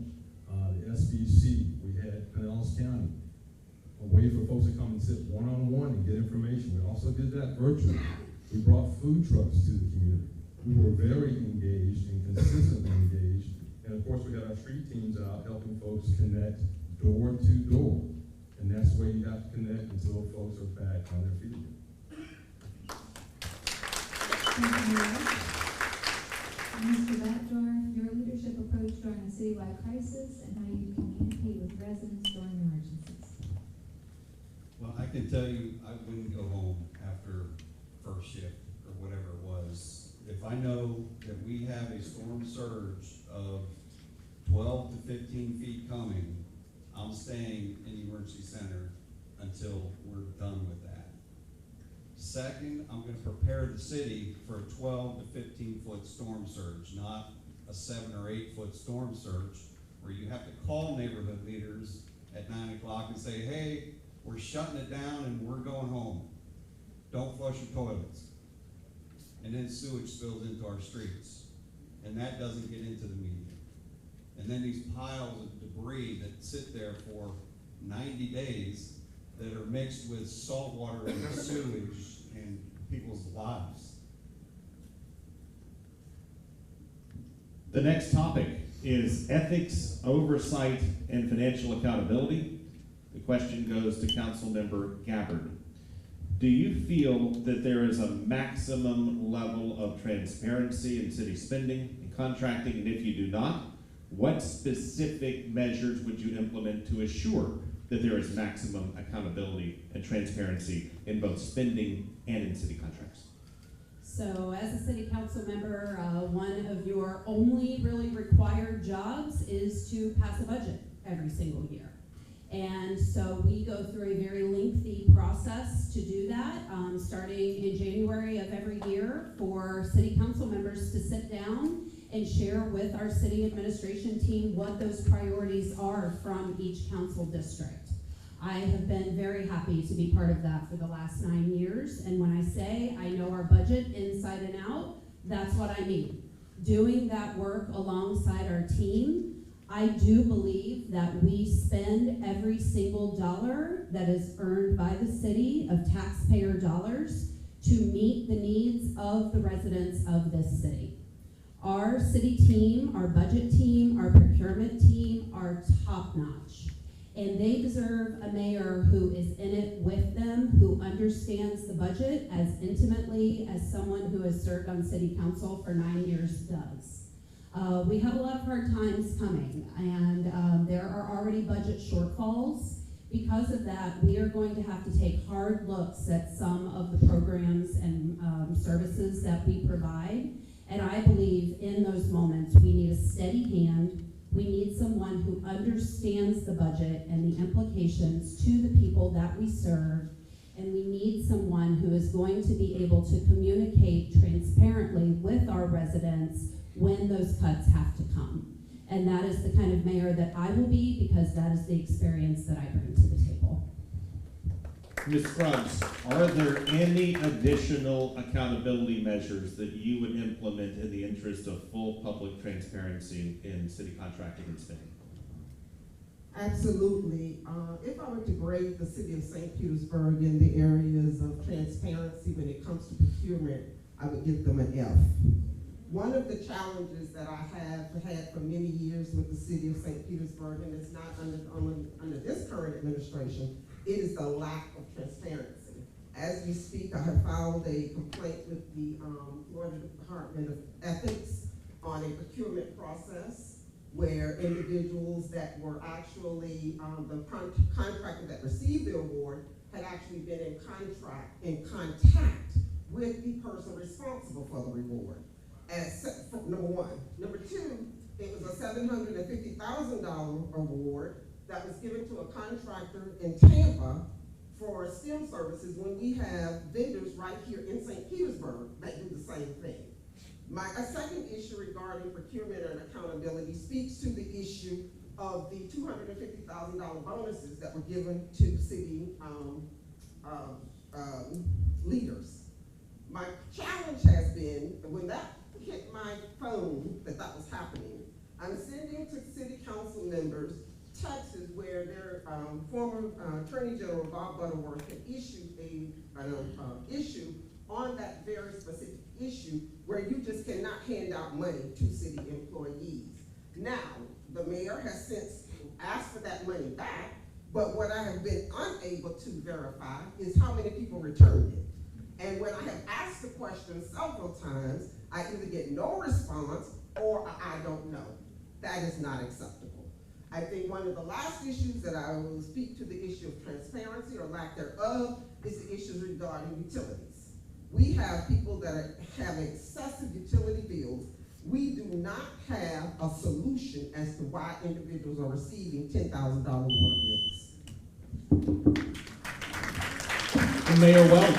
the SBC, we had Pinellas County, a way for folks to come and sit one-on-one and get information. We also did that virtually. We brought food trucks to the community. We were very engaged and consistently engaged. And of course, we got our street teams out helping folks connect door to door. And that's the way you have to connect until folks are back on their feet again. Thank you, Mayor. Mr. Batdorf, your leadership approach during a citywide crisis and how you communicate with residents during emergencies. Well, I can tell you, I wouldn't go home after first shift or whatever it was. If I know that we have a storm surge of 12 to 15 feet coming, I'm staying in the emergency center until we're done with that. Second, I'm gonna prepare the city for a 12 to 15 foot storm surge, not a 7 or 8 foot storm surge where you have to call neighborhood leaders at 9 o'clock and say, hey, we're shutting it down and we're going home. Don't flush your toilets. And then sewage spills into our streets. And that doesn't get into the media. And then these piles of debris that sit there for 90 days that are mixed with salt water and sewage and people's lives. The next topic is ethics, oversight, and financial accountability. The question goes to Councilmember Gabbard. Do you feel that there is a maximum level of transparency in city spending and contracting? And if you do not, what specific measures would you implement to assure that there is maximum accountability and transparency in both spending and in city contracts? So as a city council member, one of your only really required jobs is to pass a budget every single year. And so we go through a very lengthy process to do that, starting in January of every year for city council members to sit down and share with our city administration team what those priorities are from each council district. I have been very happy to be part of that for the last 9 years, and when I say I know our budget inside and out, that's what I mean. Doing that work alongside our team, I do believe that we spend every single dollar that is earned by the city of taxpayer dollars to meet the needs of the residents of this city. Our city team, our budget team, our procurement team are top-notch. And they deserve a mayor who is in it with them, who understands the budget as intimately as someone who has served on city council for 9 years does. We have a lot of hard times coming, and there are already budget shortfalls. Because of that, we are going to have to take hard looks at some of the programs and services that we provide. And I believe in those moments, we need a steady hand. We need someone who understands the budget and the implications to the people that we serve. And we need someone who is going to be able to communicate transparently with our residents when those cuts have to come. And that is the kind of mayor that I will be, because that is the experience that I bring to the table. Ms. Scruggs, are there any additional accountability measures that you would implement in the interest of full public transparency in city contracting and spending? Absolutely. If I were to grade the city of St. Petersburg in the areas of transparency when it comes to procurement, I would give them an F. One of the challenges that I have had for many years with the city of St. Petersburg, and it's not under this current administration, it is the lack of transparency. As we speak, I have filed a complaint with the Florida Department of Ethics on a procurement process where individuals that were actually, the contractor that received the award had actually been in contact with the person responsible for the reward. Number one. Number two, it was a $750,000 award that was given to a contractor in Tampa for STEM services when we have vendors right here in St. Petersburg that do the same thing. A second issue regarding procurement and accountability speaks to the issue of the $250,000 bonuses that were given to city leaders. My challenge has been, when that hit my phone that was happening, I'm sending to city council members texts where their former Attorney General Bob Butterworth had issued an issue on that very specific issue where you just cannot hand out money to city employees. Now, the mayor has since asked for that money back, but what I have been unable to verify is how many people returned it. And when I have asked the question several times, I either get no response or I don't know. That is not acceptable. I think one of the last issues that I will speak to the issue of transparency or lack thereof is the issues regarding utilities. We have people that have excessive utility bills. We do not have a solution as to why individuals are receiving $10,000 water bills. And Mayor Welch,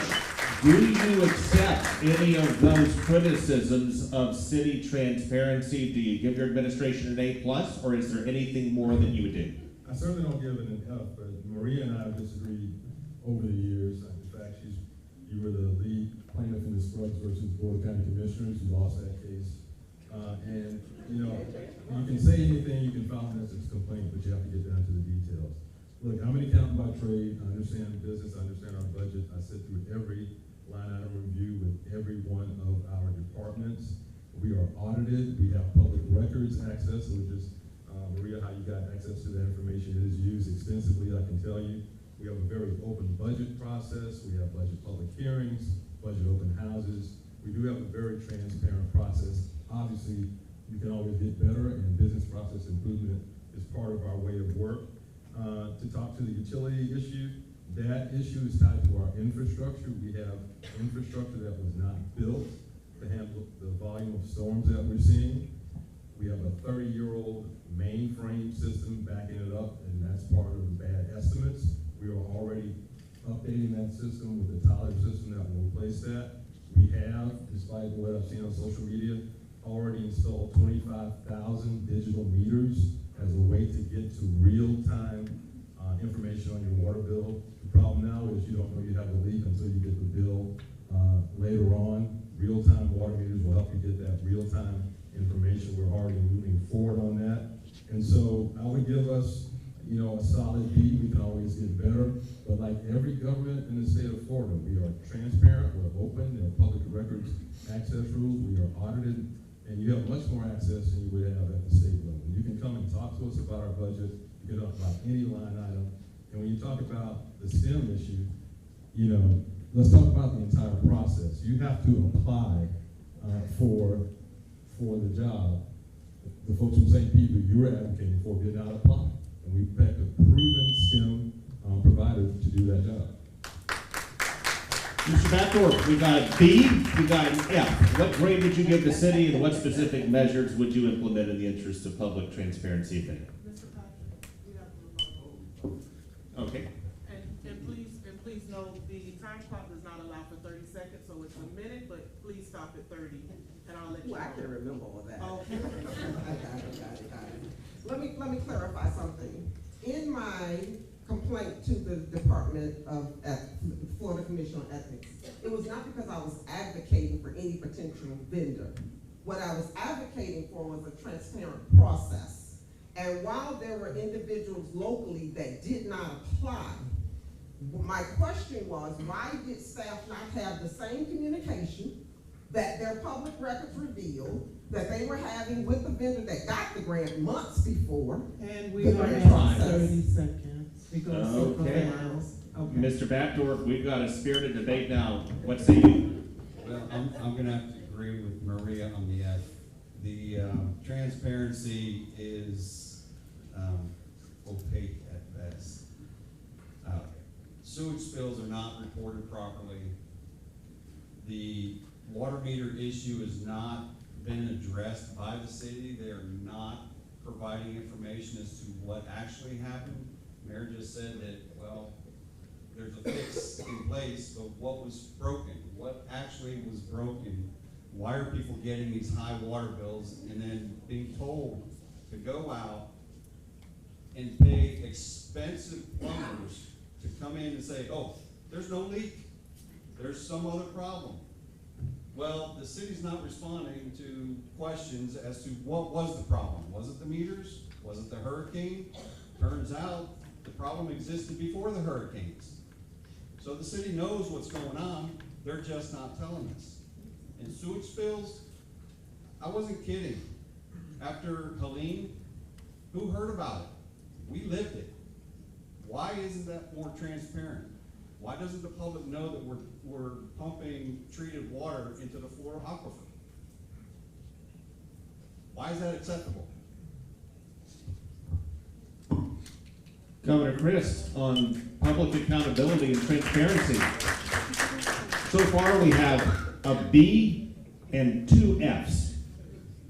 do you accept any of those criticisms of city transparency? Do you give your administration an A+, or is there anything more that you would do? I certainly don't give it an F, but Maria and I have disagreed over the years. In fact, you were the lead plaintiff in the Scruggs versus Board of County Commissioners. You lost that case. And, you know, you can say anything, you can file an ethics complaint, but you have to get down to the details. Look, I'm an accountant by trade. I understand business, I understand our budget. I sit through every line item review with every one of our departments. We are audited. We have public records access, which is, Maria, how you got access to that information. It is used extensively, I can tell you. We have a very open budget process. We have budget public hearings, budget open houses. We do have a very transparent process. Obviously, you can always get better, and business process improvement is part of our way of work. To talk to the utility issue, that issue is tied to our infrastructure. We have infrastructure that was not built to handle the volume of storms that we're seeing. We have a 30-year-old mainframe system backing it up, and that's part of the bad estimates. We are already updating that system with a Tyler system that will replace that. We have, despite what I've seen on social media, already installed 25,000 digital meters as a way to get to real-time information on your water bill. The problem now is you don't know you have a leak until you get the bill later on. Real-time water meters will help you get that real-time information. We're already moving forward on that. And so I would give us, you know, a solid B. We can always get better. But like every government in the state of Florida, we are transparent, we're open, there are public records access rules, we are audited, and you have much more access than you would have at the state level. You can come and talk to us about our budget, you can talk about any line item, and when you talk about the STEM issue, you know, let's talk about the entire process. You have to apply for the job. The folks from St. Peter you're advocating for did not apply, and we picked a proven STEM provider to do that job. Mr. Backdoor, we got a B, we got an F. What grade would you give the city, and what specific measures would you implement in the interest of public transparency, if any? Mr. Patrick, we have to move on. Okay. And please note, the time clock does not allow for 30 seconds, so it's a minute, but please stop at 30, and I'll let you Well, know. I can remember all that. Okay. I got it. Let me clarify something. In my complaint to the Department of Florida Commission on Ethics, it was not because I was advocating for any potential vendor. What I was advocating for was a transparent process. And while there were individuals locally that did not apply, my question was, why did staff not have the same communication that their public records revealed that they were having with the vendor that got the grant months before? And we The are grant at process. 30 seconds. We're going to Okay. supervise. Okay. Mr. Batdorf, we've got a spirited debate now. What say you? Well, I'm gonna have to agree with Maria on the F. The transparency is opaque at best. Sewage spills are not reported properly. The water meter issue has not been addressed by the city. They are not providing information as to what actually happened. Mayor just said that, well, there's a fix in place, but what was broken? What actually was broken? Why are people getting these high water bills and then being told to go out and pay expensive plumbers to come in and say, oh, there's no leak, there's some other problem? Well, the city's not responding to questions as to what was the problem. Was it the meters? Was it the hurricane? Turns out the problem existed before the hurricanes. So the city knows what's going on, they're just not telling us. And sewage spills, I wasn't kidding. After Helene, who heard about it? We lived it. Why isn't that more transparent? Why doesn't the public know that we're pumping treated water into the Florida aquifer? Why is that acceptable? Governor Christ, on public accountability and transparency. So far, we have a B and 2 Fs.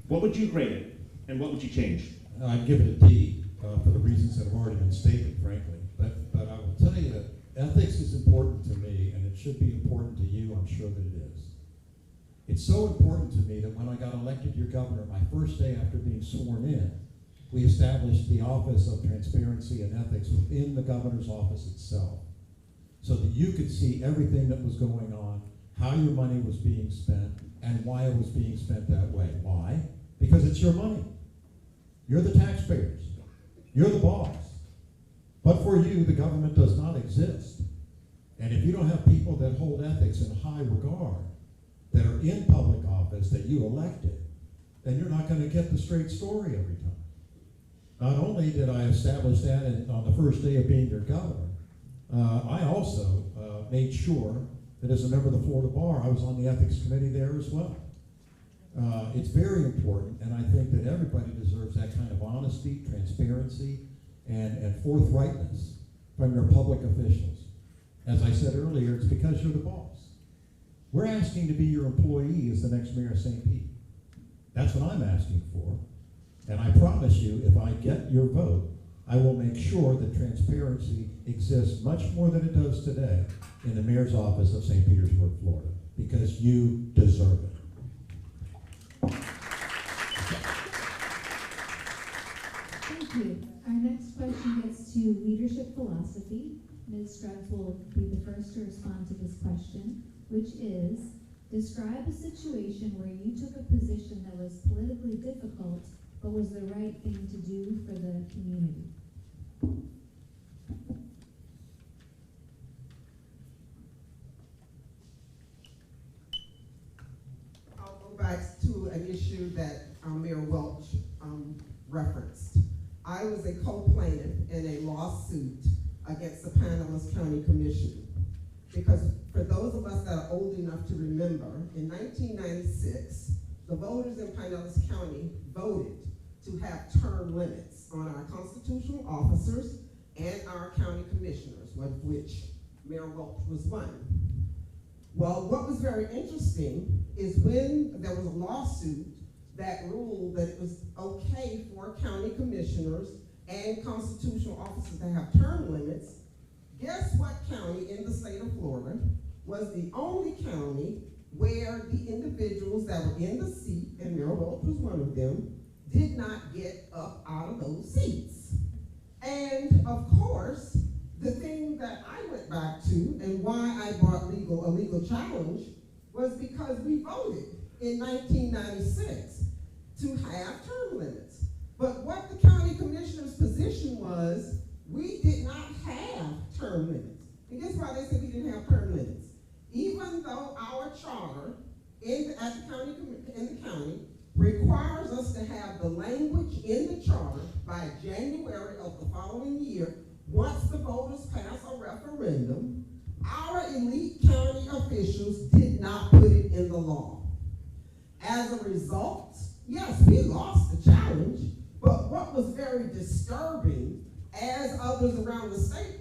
What would you grade it, and what would you change? I'd give it a D for the reasons that have already been stated, frankly. But I will tell you that ethics is important to me, and it should be important to you. I'm sure that it is. It's so important to me that when I got elected your governor, my first day after being sworn in, we established the Office of Transparency and Ethics within the governor's office itself, so that you could see everything that was going on, how your money was being spent, and why it was being spent that way. Why? Because it's your money. You're the taxpayers. You're the boss. But for you, the government does not exist. And if you don't have people that hold ethics in high regard, that are in public office, that you elected, then you're not going to get the straight story every time. Not only did I establish that on the first day of being your governor, I also made sure that as a member of the Florida Bar, I was on the ethics committee there as well. It's very important, and I think that everybody deserves that kind of honesty, transparency, and forthrightness from your public officials. As I said earlier, it's because you're the boss. We're asking to be your employee as the next mayor of St. Pete. That's what I'm asking for. And I promise you, if I get your vote, I will make sure that transparency exists much more than it does today in the mayor's office of St. Petersburg, Florida, because you deserve it. Thank you. Our next question gets to leadership philosophy. Ms. Scruggs will be the first to respond to this question, which is, describe a situation where you took a position that was politically difficult but was the right thing to do for the community. I'll go back to an issue that Mayor Welch referenced. I was a co-plaintiff in a lawsuit against the Pinellas County Commission. Because for those of us that are old enough to remember, in 1996, the voters in Pinellas County voted to have term limits on our constitutional officers and our county commissioners, of which Mayor Welch was one. Well, what was very interesting is when there was a lawsuit that ruled that it was okay for county commissioners and constitutional officers to have term limits, guess what county in the state of Florida was the only county where the individuals that were in the seat, and Mayor Welch was one of them, did not get up out of those seats. And of course, the thing that I went back to and why I brought a legal challenge was because we voted in 1996 to have term limits. But what the county commissioner's position was, we did not have term limits. And guess why they said we didn't have term limits? Even though our charter in the county requires us to have the language in the charter by January of the following year, Once the voters passed a referendum, our elite county officials did not put it in the law. As a result, yes, we lost the challenge, but what was very disturbing, as others around the state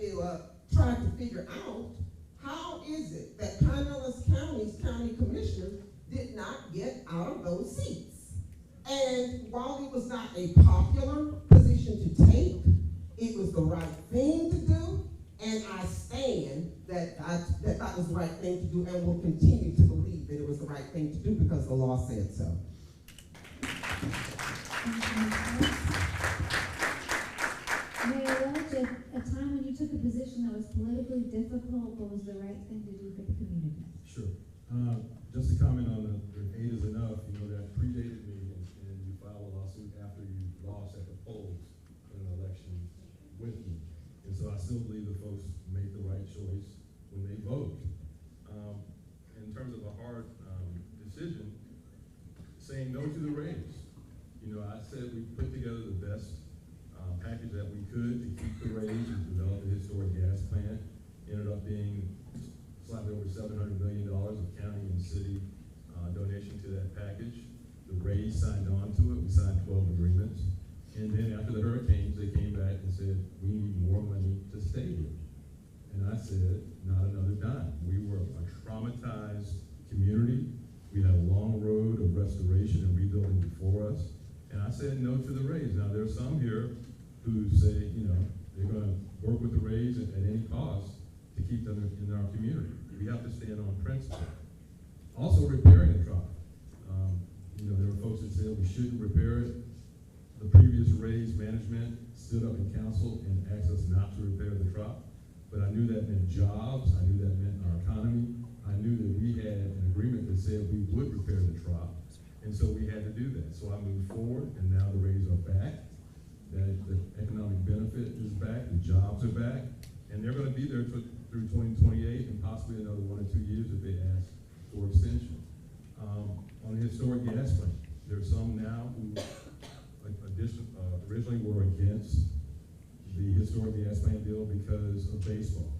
tried to figure out, how is it that Pinellas County's county commissioners did not get out of those seats? And while it was not a popular position to take, it was the right thing to do, and I stand that that was the right thing to do, and will continue to believe that it was the right thing to do because the law said so. Mayor Welch, at a time when you took a position that was politically difficult, but was the right thing to do for the community? Sure. Just to comment on the 8 is enough, you know, that predated me, and you filed a lawsuit after you lost at the polls in an election with me. And so I still believe the folks made the right choice when they vote. In terms of a hard decision, saying no to the raise. You know, I said we put together the best package that we could to keep the raise and develop a historic gas plant. Ended up being slightly over $700 million of county and city donation to that package. The raise signed on to it. We signed 12 agreements. And then after the hurricanes, they came back and said, we need more money to stay here. And I said, not another dime. We were a traumatized community. We had a long road of restoration and rebuilding before us. And I said no to the raise. Now, there's some here who say, you know, they're going to work with the raise at any cost to keep them in our community. We have to stand on principle. Also, repairing the trop. You know, there were folks that said we shouldn't repair it. The previous raise management stood up in council and asked us not to repair the trop. But I knew that meant jobs. I knew that meant our economy. I knew that we had an agreement that said we would repair the trop. And so we had to do that. So I moved forward, and now the raises are back. That the economic benefit is back, the jobs are back, and they're going to be there through 2028 and possibly another 1 or 2 years if they ask for extension. On the historic gas plant, there's some now who originally were against the historic gas plant deal because of baseball.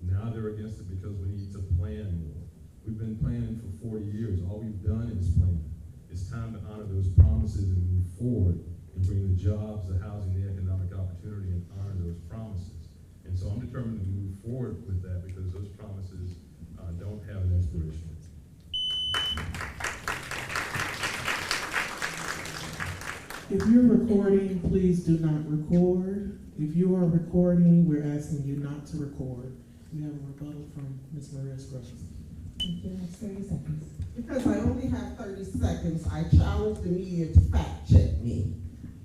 Now they're against it because we need to plan more. We've been planning for 40 years. All we've done is plan. It's time to honor those promises and move forward and bring the jobs, the housing, the economic opportunity, and honor those promises. And so I'm determined to move forward with that because those promises don't have an expiration. If you're recording, please do not record. If you are recording, we're asking you not to record. We have a rebuttal from Ms. Maria Scruggs. Thank you. That's 30 seconds. Because I only have 30 seconds, I challenge the media to fact check me.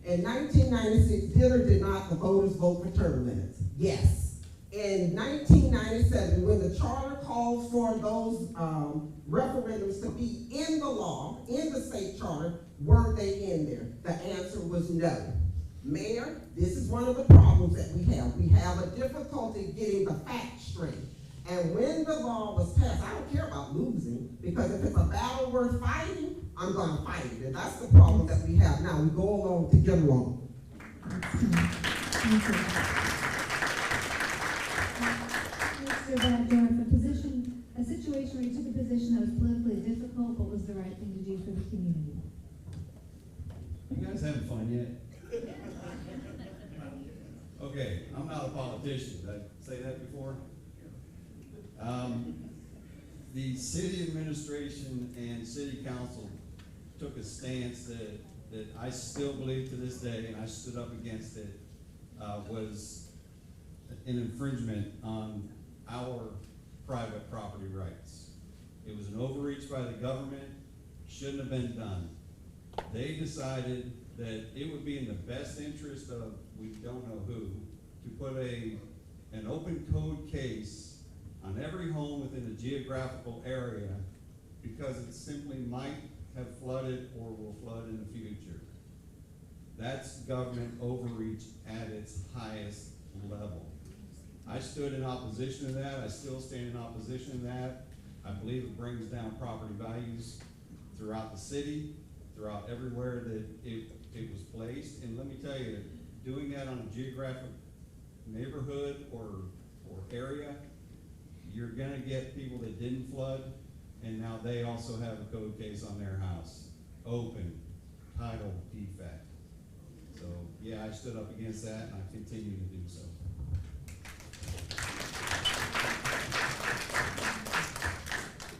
In 1996, did or did not the voters vote for term limits? Yes. In 1997, when the charter called for those referendums to be in the law, in the state charter, were they in there? The answer was no. Mayor, this is one of the problems that we have. We have a difficulty getting the facts straight. And when the law was passed, I don't care about losing, because if it's a battle worth fighting, I'm going to fight it. And that's the problem that we have now. We go along to get along. Thank you. Mr. Baddorf, a situation where you took a position that was politically difficult but was the right thing to do for the community. You guys having fun yet? Okay, I'm not a politician. Did I say that before? The city administration and city council took a stance that I still believe to this day, and I stood up against it, was an infringement on our private property rights. It was an overreach by the government, shouldn't have been done. They decided that it would be in the best interest of we don't know who to put an open code case on every home within a geographical area because it simply might have flooded or will flood in the future. That's government overreach at its highest level. I stood in opposition to that. I still stand in opposition to that. I believe it brings down property values throughout the city, throughout everywhere that it was placed. And let me tell you, doing that on a neighborhood or area, you're gonna get people that didn't flood, and now they also have a code case on their house. Open, title defect. So, yeah, I stood up against that, and I continue to do so.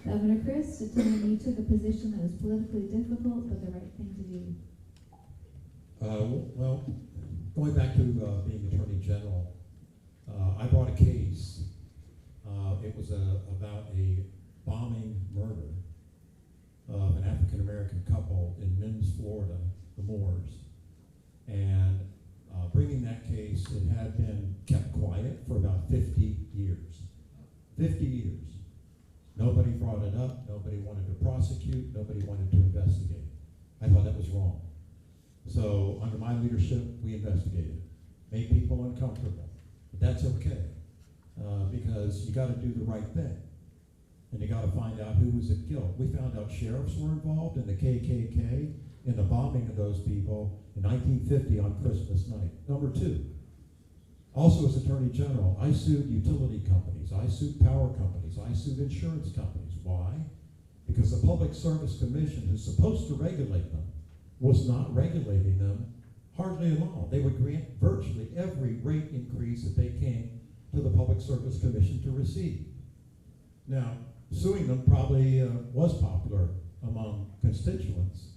Governor Christ, at the time you took a position that was politically difficult, but the right thing to do. Well, going back to being Attorney General, I brought a case. It was about a bombing murder of an African-American couple in Mims, Florida, the Moors. And bringing that case, it had been kept quiet for about 50 years. 50 years. Nobody brought it up, nobody wanted to prosecute, nobody wanted to investigate. I thought that was wrong. So under my leadership, we investigated. Made people uncomfortable. But that's okay, because you gotta do the right thing. And you gotta find out who was at guilt. We found out sheriffs were involved in the KKK, in the bombing of those people in 1950 on Christmas night. Number two, also as Attorney General, I sued utility companies, I sued power companies, I sued insurance companies. Why? Because the Public Service Commission, who's supposed to regulate them, was not regulating them hardly at all. They would grant virtually every rate increase that they came to the Public Service Commission to receive. Now, suing them probably was popular among constituents,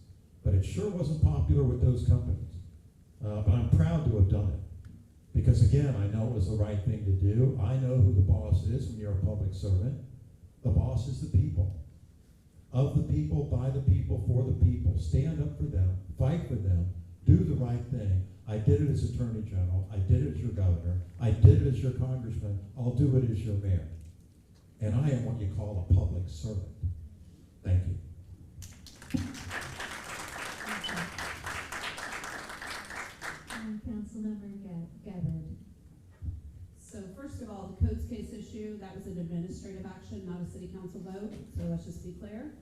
but it sure wasn't popular with those companies. But I'm proud to have done it. Because again, I know it was the right thing to do. I know who the boss is when you're a public servant. The boss is the people. Of the people, by the people, for the people. Stand up for them, fight for them, do the right thing. I did it as Attorney General. I did it as your governor. I did it as your congressman. I'll do it as your mayor. And I am what you call a public servant. Thank you. Councilmember Gabbard. So first of all, the codes case issue, that was an administrative action, not a city council vote, so let's just be clear.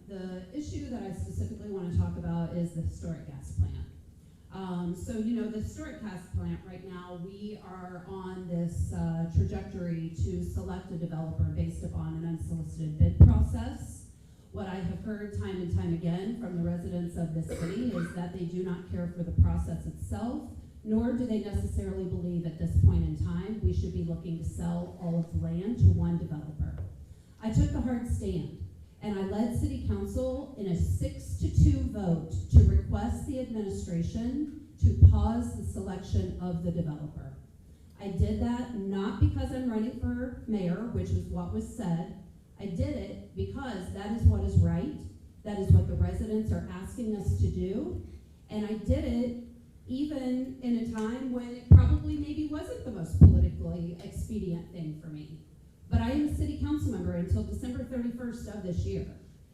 The issue that I specifically want to talk about is the historic gas plant. So, you know, the historic gas plant right now, we are on this trajectory to select a developer based upon an unsolicited bid process. What I have heard time and time again from the residents of this city is that they do not care for the process itself, nor do they necessarily believe at this point in time we should be looking to sell all of the land to one developer. I took the hard stand, and I led City Council in a 6-2 vote to request the administration to pause the selection of the developer. I did that not because I'm running for mayor, which is what was said. I did it because that is what is right. That is what the residents are asking us to do. And I did it even in a time when it probably maybe wasn't the most politically expedient thing for me. But I am a city council member until December 31st of this year.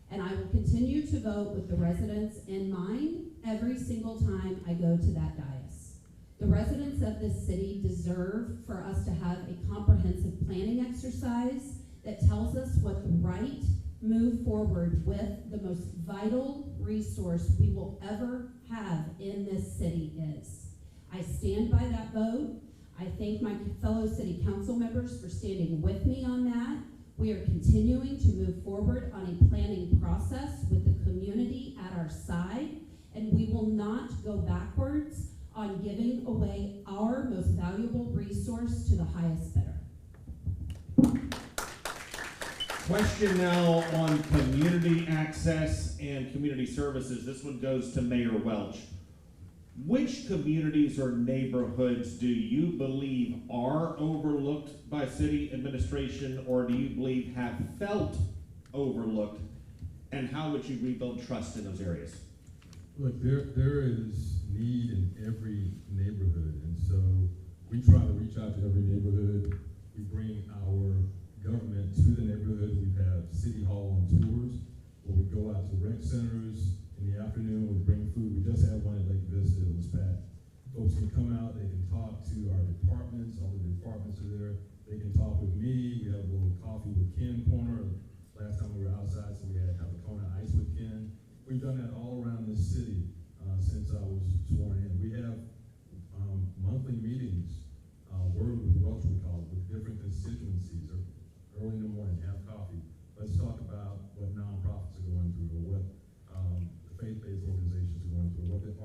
And I will continue to vote with the residents in mind every single time I go to that dais. The residents of this city deserve for us to have a comprehensive planning exercise that tells us what the right move forward with the most vital resource we will ever have in this city is. I stand by that vote. I thank my fellow city council members for standing with me on that. We are continuing to move forward on a planning process with the community at our side, and we will not go backwards on giving away our most valuable resource to the highest bidder. Question now on community access and community services. This one goes to Mayor Welch. Which communities or neighborhoods do you believe are overlooked by city administration, or do you believe have felt overlooked, and how would you rebuild trust in those areas? Look, there is need in every neighborhood, and so we try to reach out to every neighborhood. We bring our government to the neighborhood. We have city hall on tours, where we go out to rec centers in the afternoon. We bring food. We just had one at Lake Vista. It was packed. Folks can come out. They can talk to our departments. All of the departments are there. They can talk with me. We have a little coffee with Ken corner. Last time we were outside, so we had a cone of ice with Ken. We've done that all around the city since I was sworn in. We have monthly meetings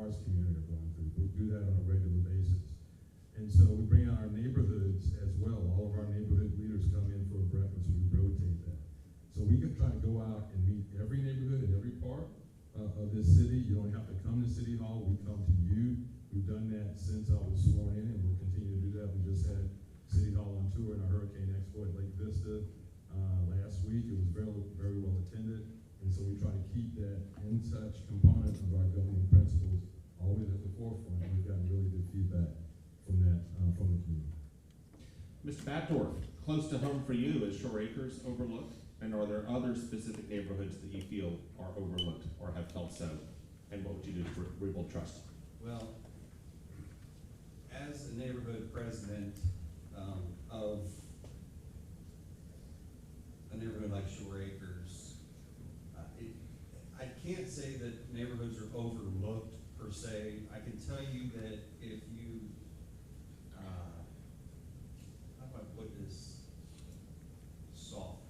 Forest community are going through. We do that on a regular basis. And so we bring out our neighborhoods as well. All of our neighborhood leaders come in for a breakfast. We rotate that. So we can try to go out and meet every neighborhood in every part of this city. You don't have to come to City Hall. We come to you. We've done that since I was sworn in, and we'll continue to do that. We just had City Hall on tour in a Hurricane Expo at Lake Vista last week. It was very, very well attended. And so we try to keep that in touch component of our governing principles always at the forefront. And we've gotten really good feedback from that, from the community. Mr. Batdorf, close to home for you, is Shore Acres overlooked? And are there other specific neighborhoods that you feel are overlooked or have felt so? And what would you do to rebuild trust? Well, as a neighborhood president of a neighborhood like Shore Acres, I can't say that neighborhoods are overlooked per se. I can tell you that if you, how do I put this soft?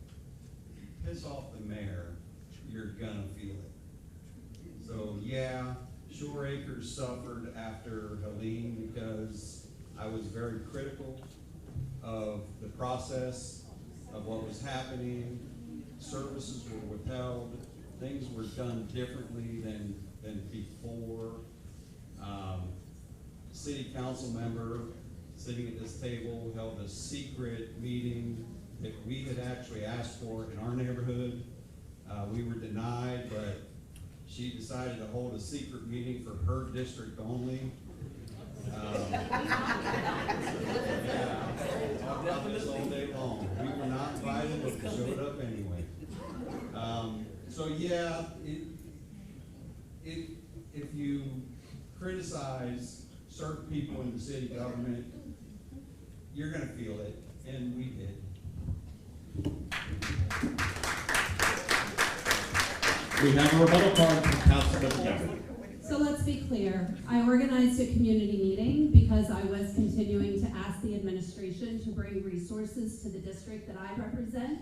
If you piss off the mayor, you're gonna feel it. So yeah, Shore Acres suffered after Helene because I was very critical of the process of what was happening. Services were withheld. Things were done differently than before. City council member sitting at this table held a secret meeting that we had actually asked for in our neighborhood. We were denied, but she decided to hold a secret meeting for her district only. Yeah, talked about this all day long. We were not invited, but we showed up anyway. So yeah, if you criticize certain people in the city government, you're gonna feel it, and we did. We have a rebuttal card from Councilman Gavin. So let's be clear. I organized a community meeting because I was continuing to ask the administration to bring resources to the district that I represent.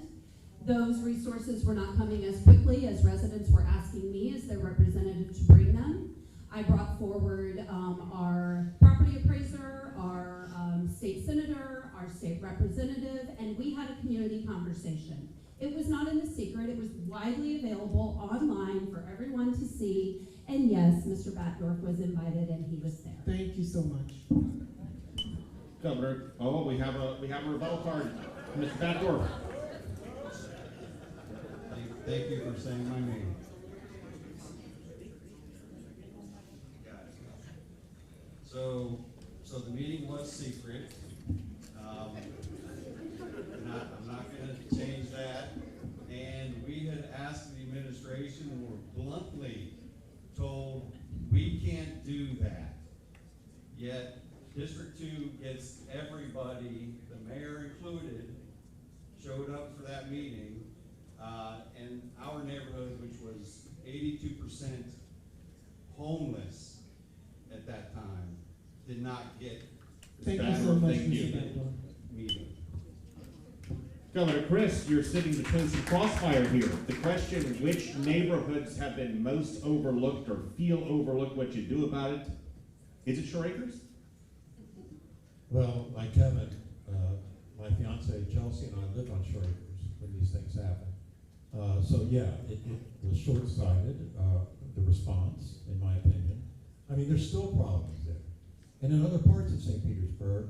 Those resources were not coming as quickly as residents were asking me as their representative to bring them. I brought forward our property appraiser, our state senator, our state representative, and we had a community conversation. It was not in the secret. It was widely available online for everyone to see. And yes, Mr. Batdorf was invited and he was there. Thank you so much. Governor, we have a rebuttal card. Mr. Batdorf. Thank you for saying my name. So the meeting was secret. I'm not going to change that. And we had asked the administration and were bluntly told we can't do that. Yet District 2 gets everybody, the mayor included, showed up for that meeting. And our neighborhood, which was 82% homeless at that time, did not get Thank you so much, Thank you. Mr. Batdorf. meeting. Governor Chris, you're sitting between some crossfire here. The question, which neighborhoods have been most overlooked or feel overlooked, what you do about it? Is it Shore Acres? Well, like Kevin, my fiance Chelsea and I lived on Shore Acres when these things happened. So yeah, it was short-sighted, the response, in my opinion. I mean, there's still problems there. And in other parts of St. Petersburg,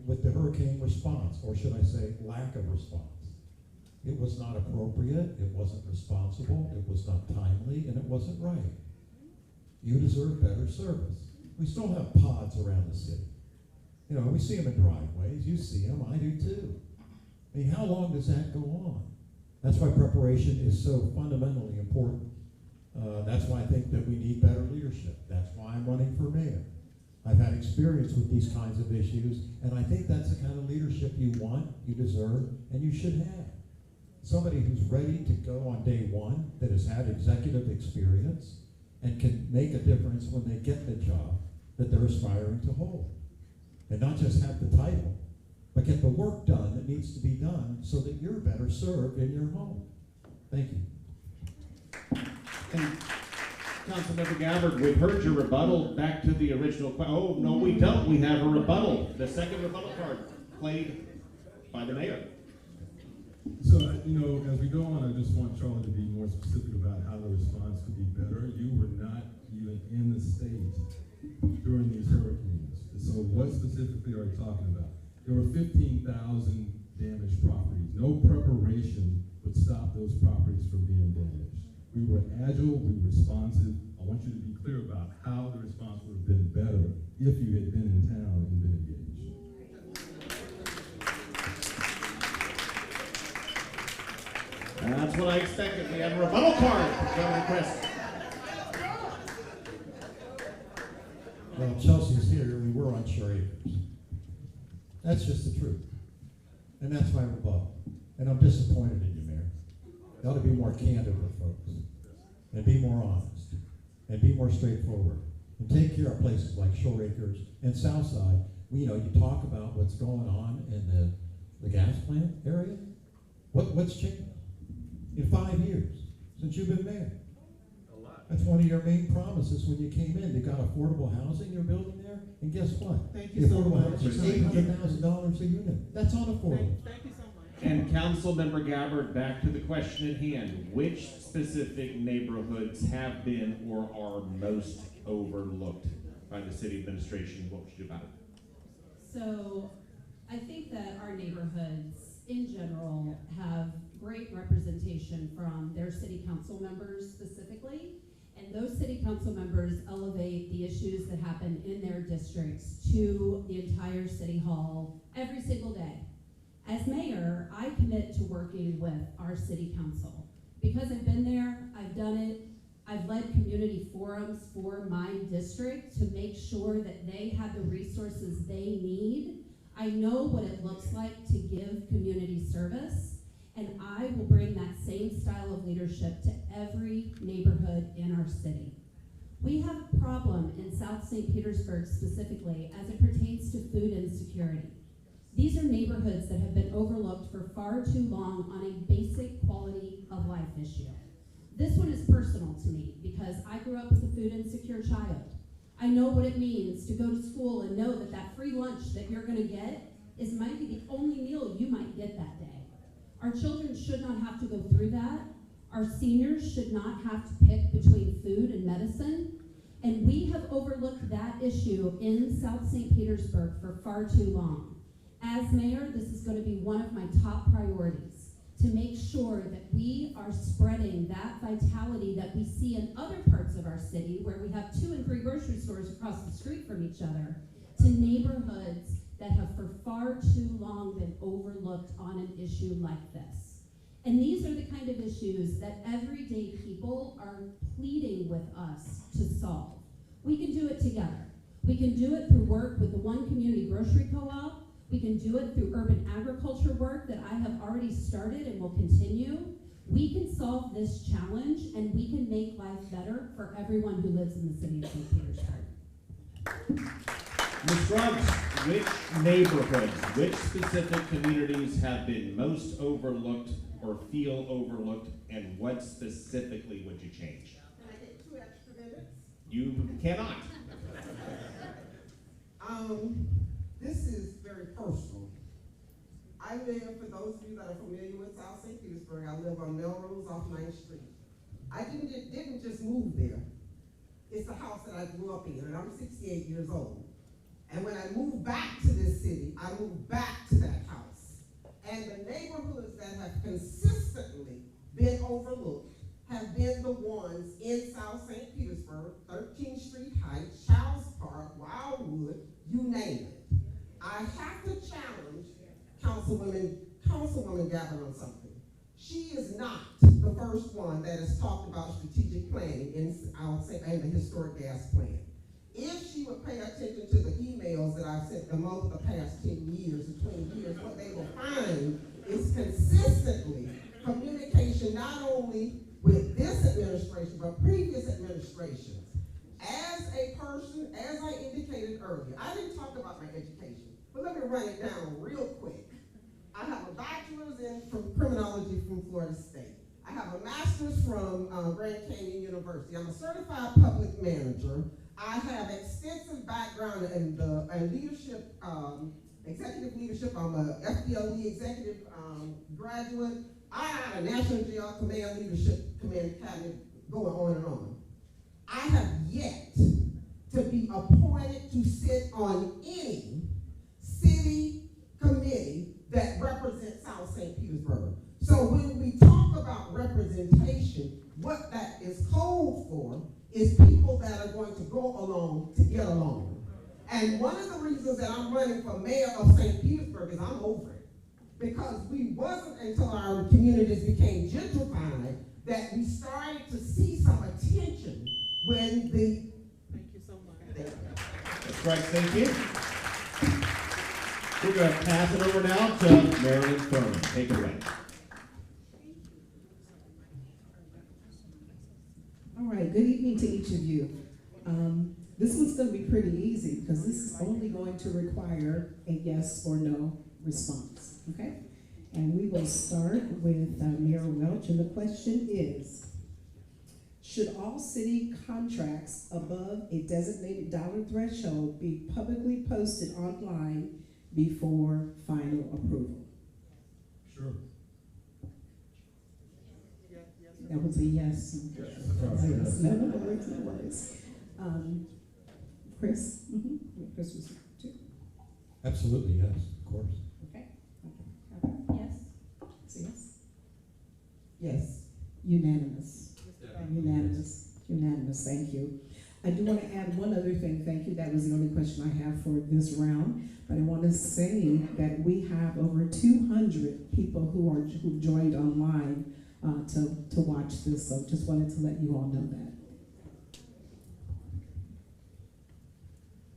with the hurricane response, or should I say lack of response. It was not appropriate, it wasn't responsible, it was not timely, and it wasn't right. You deserve better service. We still have pods around the city. You know, we see them in driveways, you see them, I do too. I mean, how long does that go on? That's why preparation is so fundamentally important. That's why I think that we need better leadership. That's why I'm running for mayor. I've had experience with these kinds of issues, and I think that's the kind of leadership you want, you deserve, and you should have. Somebody who's ready to go on day one, that has had executive experience, and can make a difference when they get the job that they're aspiring to hold. And not just have the title, but get the work done that needs to be done so that you're better served in your home. Thank you. And Councilmember Gabbard, we've heard your rebuttal. Back to the original oh, no, we don't. We have a rebuttal. The second rebuttal card played by the mayor. So, as we go on, I just want Charlie to be more specific about how the response could be better. You were not even in the state during these hurricanes. So what specifically are you talking about? There were 15,000 damaged properties. No preparation would stop those properties from being damaged. We were agile, we were responsive. I want you to be clear about how the response would have been better if you had been in town and been engaged. That's what I expected. We have a rebuttal card, Governor Christ. Well, Chelsea's here, we were on Shore Acres. That's just the truth. And that's my rebuttal. And I'm disappointed in you, Mayor. You ought to be more candid with folks. And be more honest. And be more straightforward. And take care of places like Shore Acres and Southside. You talk about what's going on in the gas plant area. What's changed in 5 years since you've been mayor? That's one of your main promises when you came in. They got affordable housing you're building there, and guess what? Thank you so affordable much. housing is $800,000 a unit. That's unaffordable. Thank you so much. And Councilmember Gabbard, back to the question at hand. Which specific neighborhoods have been or are most overlooked by the city administration? What would you do about it? So I think that our neighborhoods in general have great representation from their city council members specifically. And those city council members elevate the issues that happen in their districts to the entire city hall every single day. As mayor, I commit to working with our city council. Because I've been there, I've done it, I've led community forums for my district to make sure that they have the resources they need. I know what it looks like to give community service. And I will bring that same style of leadership to every neighborhood in our city. We have a problem in South St. Petersburg specifically as it pertains to food insecurity. These are neighborhoods that have been overlooked for far too long on a basic quality of life issue. This one is personal to me because I grew up as a food insecure child. I know what it means to go to school and know that that free lunch that you're gonna get might be the only meal you might get that day. Our children should not have to go through that. Our seniors should not have to pick between food and medicine. And we have overlooked that issue in South St. Petersburg for far too long. As mayor, this is going to be one of my top priorities, to make sure that we are spreading that vitality that we see in other parts of our city, where we have 2 and 3 grocery stores across the street from each other, to neighborhoods that have for far too long been overlooked on an issue like this. And these are the kind of issues that everyday people are pleading with us to solve. We can do it together. We can do it through work with the One Community Grocery Co-op. We can do it through urban agriculture work that I have already started and will continue. We can solve this challenge and we can make life better for everyone who lives in the city of St. Petersburg. Ms. Scruggs, which neighborhoods, which specific communities have been most overlooked or feel overlooked, and what specifically would you change? Can I get 2 extra minutes? You cannot. This is very personal. I live, for those of you that are familiar with South St. Petersburg, I live on Melrose off 9th Street. I didn't just move there. It's the house that I grew up in, and I'm 68 years old. And when I moved back to this city, I moved back to that house. And the neighborhoods that have consistently been overlooked have been the ones in South St. Petersburg, 13th Street Heights, Childs Park, Wildwood, you name it. I have to challenge Councilwoman Gabbard on something. She is not the first one that has talked about strategic planning in the historic gas plant. If she would pay attention to the emails that I've sent them over the past 10 years or 20 years, what they will find is consistently communication not only with this administration, but previous administrations. As a person, as I indicated earlier, I didn't talk about my education, but let me run it down real quick. I have a bachelor's in criminology from Florida State. I I have a master's from Grand Canyon University. I'm a certified public manager. I have extensive background in leadership, executive leadership. I'm a FDLE executive graduate. I had a National Jail Command Leadership Command Academy, going on and on. I have yet to be appointed to sit on any city committee that represents South St. Petersburg. So when we talk about representation, what that is code for is people that are going to go along to get along. And one of the reasons that I'm running for mayor of St. Petersburg is I'm over it. Because we wasn't until our communities became gentrified that we started to see some attention when the... Thank you so much. That's right, thank you. We're going to pass it over now to Marilyn Furman. Take it away. All right, good evening to each of you. This one's going to be pretty easy because this is only going to require a yes or no response, okay? And we will start with Mayor Welch, and the question is, should all city contracts above a designated dollar threshold be publicly posted online before final approval? Sure. That was a yes. Yes. No worries, no worries. Chris? Chris was too? Absolutely, yes, of course. Okay. Okay. Yes. Yes. Yes. Unanimous. Unanimous. Unanimous. Thank you. I do want to add one other thing. Thank you. That was the only question I have for this round. But I want to say that we have over 200 people who joined online to watch this. So just wanted to let you all know that.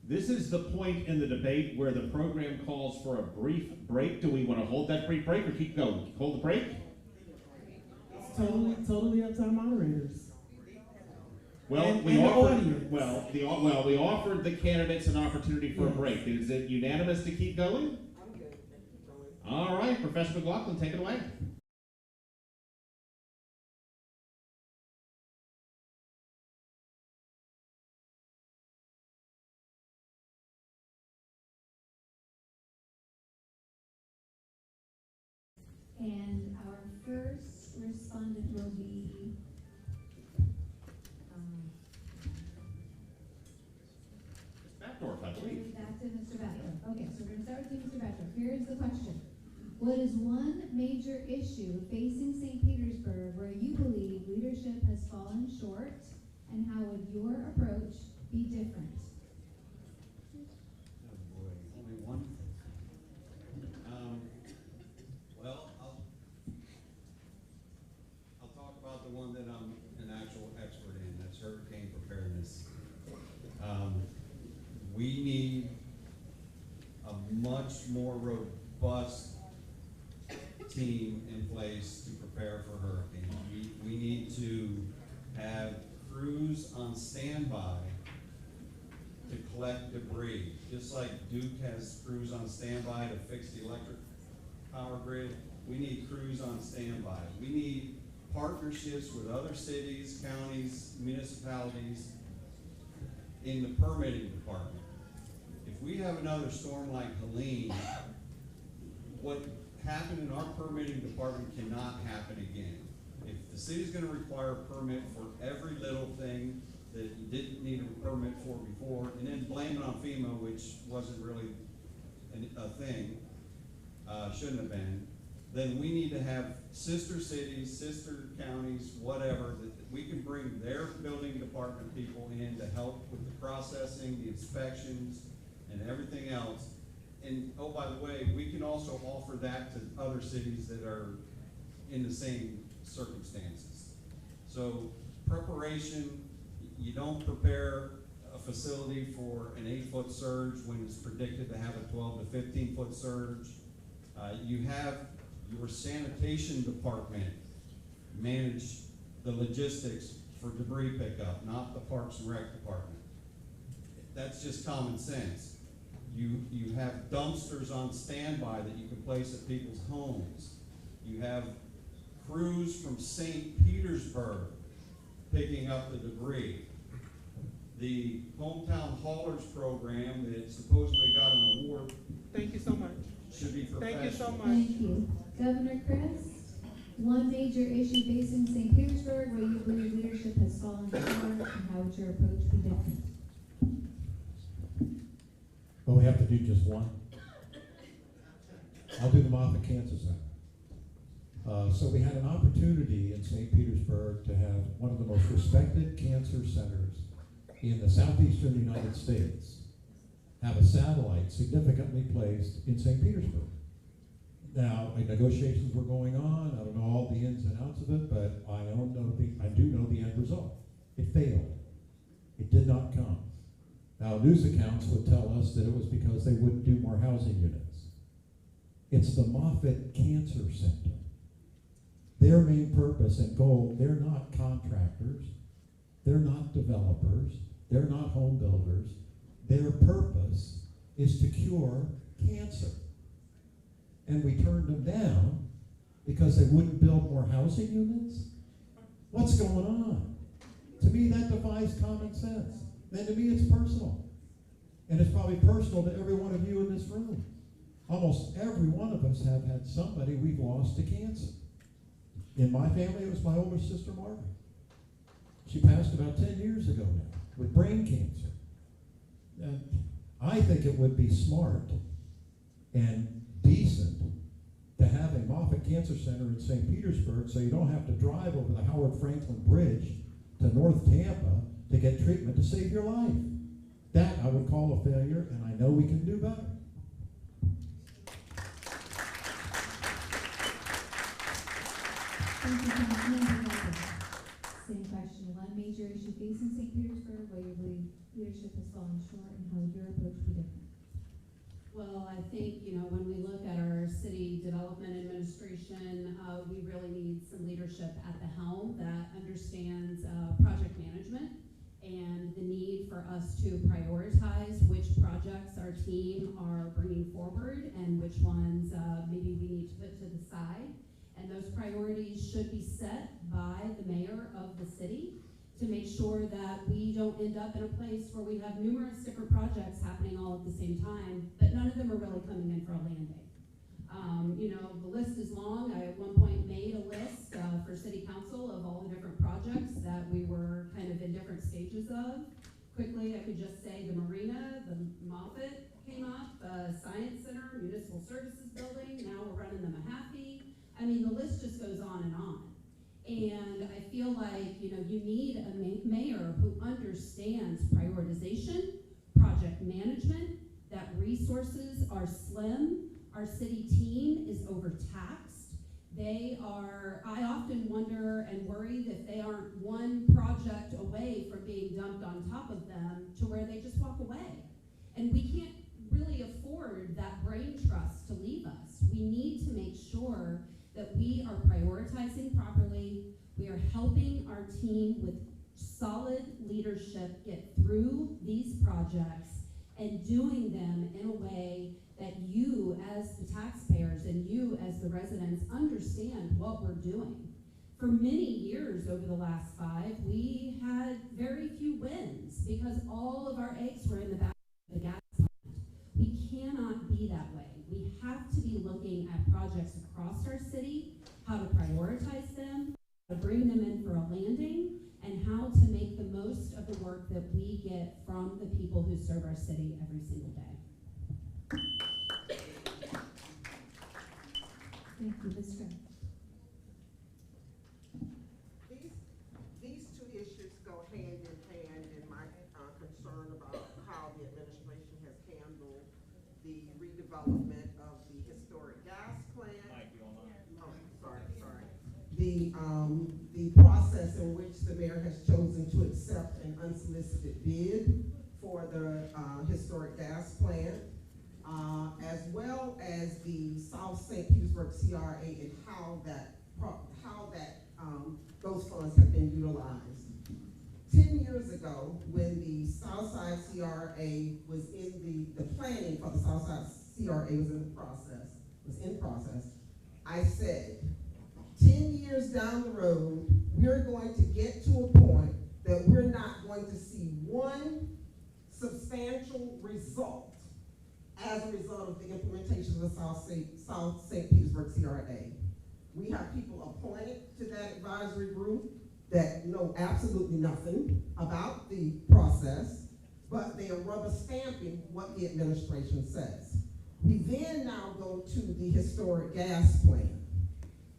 This is the point in the debate where the program calls for a brief break. Do we want to hold that brief break or keep going? Hold the break? It's totally up to our moderators. Well, And we the offered. audience. We offered the candidates an opportunity for a break. Is it unanimous to keep going? I'm good. Keep going. All right, Professor McLaughlin, take it away. And our first respondent will be Backdorf, I believe. back to Mr. Backdorf. Okay, so we're going to start with you, Mr. Backdorf. Here is the question. What is one major issue facing St. Petersburg where you believe leadership has fallen short, and how would your approach be different? Oh boy, only one. Well, I'll talk about the one that I'm an actual expert in. That's hurricane preparedness. We need a much more robust team in place to prepare for hurricanes. We need to have crews on standby to collect debris. Just like Duke has crews on standby to fix the electric power grid, we need crews on standby. We need partnerships with other cities, counties, municipalities in the permitting department. If we have another storm like Helene, what happened in our permitting department cannot happen again. If the city's gonna require a permit for every little thing that you didn't need a permit for before, and then blame it on FEMA, which wasn't really a thing, shouldn't have been, then we need to have sister cities, sister counties, whatever, that we can bring their building department people in to help with the processing, the inspections, and everything else. And, oh, by the way, we can also offer that to other cities that are in the same circumstances. So preparation, you don't prepare a facility for an 8-foot surge when it's predicted to have a 12 to 15-foot surge. You have your sanitation department manage the logistics for debris pickup, not the Parks and Rec department. That's just common sense. You have dumpsters on standby that you can place at people's homes. You have crews from St. Petersburg picking up the debris. The Hometown Haulers program that supposedly got an award Thank you so much. should be professional. Thank you so much. Thank you. Governor Chris, one major issue facing St. Petersburg where you believe leadership has fallen short, and how would your approach be different? Well, we have to do just one. I'll do the Moffitt Cancer Center. So we had an opportunity in St. Petersburg to have one of the most respected cancer centers in the southeastern United States have a satellite significantly placed in St. Petersburg. Now, negotiations were going on. I don't know all the ins and outs of it, but I do know the end result. It failed. It did not come. Now, news accounts would tell us that it was because they wouldn't do more housing units. It's the Moffitt Cancer Center. Their main purpose and goal, they're not contractors, they're not developers, they're not home builders. Their purpose is to cure cancer. And we turned them down because they wouldn't build more housing units? What's going on? To me, that defies common sense. Then to me, it's personal. And it's probably personal to every one of you in this room. Almost every one of us have had somebody we've lost to cancer. In my family, it was my older sister, Margaret. She passed about 10 years ago now with brain cancer. And I think it would be smart and decent to have a Moffitt Cancer Center in St. Petersburg so you don't have to drive over the Howard Franklin Bridge to North Tampa to get treatment to save your life. That I would call a failure, and I know we can do better. Thank you, Councilmember Walker. Same question. One major issue facing St. Petersburg where you believe leadership has fallen short, and how would your approach be different? Well, I think, when we look at our city development administration, we really need some leadership at the helm that understands project management and the need for us to prioritize which projects our team are bringing forward and which ones maybe we need to put to the side. And those priorities should be set by the mayor of the city to make sure that we don't end up in a place where we have numerous different projects happening all at the same time, but none of them are really coming in for a landing. The list is long. I at one point made a list for city council of all the different projects that we were kind of in different stages of. Quickly, I could just say the marina, the Moffitt came up, Science Center, Municipal Services Building, now we're running the Mahaffey. I mean, the list just goes on and on. And I feel like, you need a mayor who understands prioritization, project management, that resources are slim, our city team is overtaxed. I often wonder and worry that they aren't one project away from being dumped on top of them to where they just walk away. And we can't really afford that brain trust to leave us. We need to make sure that we are prioritizing properly, we are helping our team with solid leadership get through these projects and doing them in a way that you as the taxpayers and you as the residents understand what we're doing. For many years over the last 5, we had very few wins because all of our eggs were in the back of the gas plant. We cannot be that way. We have to be looking at projects across our city, how to prioritize them, how to bring them in for a landing, and how to make the most of the work that we get from the people who serve our city every single day. Thank you, Ms. Strang. These two issues go hand in hand in my concern about how the administration has handled the redevelopment of the historic gas plant. Oh, sorry. The process in which the mayor has chosen to accept an unsolicited bid for the historic gas plant, as well as the South St. Petersburg CRA and how those funds have been utilized. 10 years ago, when the Southside CRA was in the planning for the Southside CRA was in process, I said 10 years down the road, we're going to get to a point that we're not going to see one substantial result as a result of the implementation of the South St. Petersburg CRA. We have people appointed to that advisory group that know absolutely nothing about the process, but they are rubber stamping what the administration says. We then now go to the historic gas plan.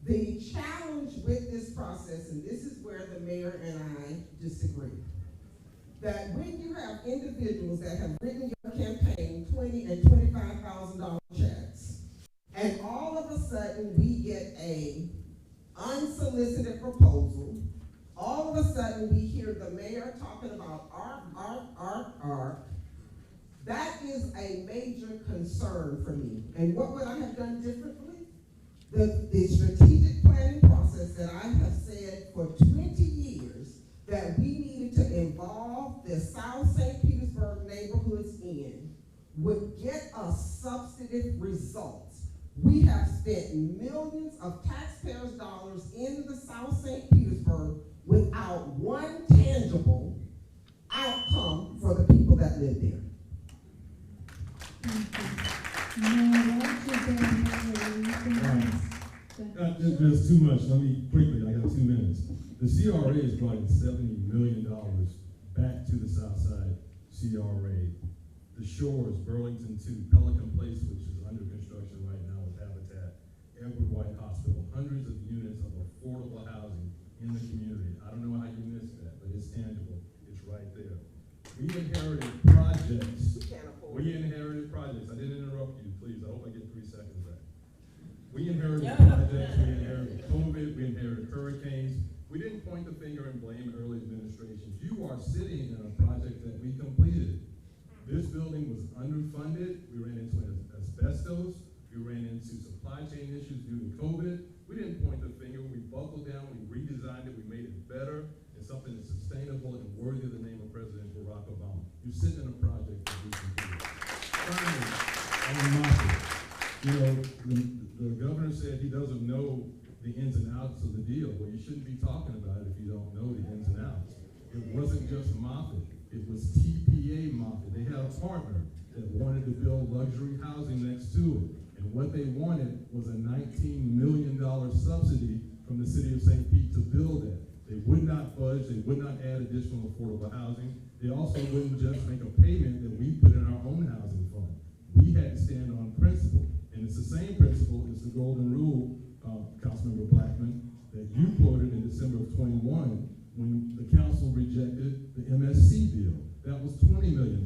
The challenge with this process, and this is where the mayor and I disagree, that when you have individuals that have written your campaign $20,000 and $25,000 checks, and all of a sudden we get a unsolicited proposal, all of a sudden we hear the mayor talking about ARC, that is a major concern for me. And what would I have done differently? The strategic planning process that I have said for 20 years that we needed to involve the South St. Petersburg neighborhoods in would get us substantive results. We have spent millions of taxpayers' dollars in the South St. Petersburg without one tangible outcome for the people that live there. There's too much. Let me quickly, I got 2 minutes. The CRA has brought in $70 million back to the South Side CRA. The Shores, Burlington 2, Pelican Place, which is under construction right now with Habitat, Edward White Hospital, hundreds of units of affordable housing in the community. I don't know how you missed that, but it's tangible. It's right there. We inherited projects. I didn't interrupt you, please. I hope I get 3 seconds back. We inherited projects, we inherited COVID, we inherited hurricanes. We didn't point the finger and blame early administrations. You are sitting in a project that we completed. This building was underfunded. We ran into asbestos. We ran into supply chain issues due to COVID. We didn't point the finger. We buckled down. We redesigned it. We made it better and something that's sustainable and worthy of the name of President Barack Obama. You're sitting in a project that we completed. Finally, on the market, you know, the governor said he doesn't know the ins and outs of the deal. Well, you shouldn't be talking about it if you don't know the ins and outs. It wasn't just Moffitt. It was TPA Moffitt. They had a partner that wanted to build luxury housing next to it. And what they wanted was a $19 million subsidy from the city of St. Pete to build it. They would not budge. They would not add additional affordable housing. They also wouldn't just make a payment that we put in our own housing fund. We had to stand on principle. And it's the same principle as the golden rule, Councilmember Blackman, that you quoted in December of 21 when the council rejected the MSC bill. That was $20 million.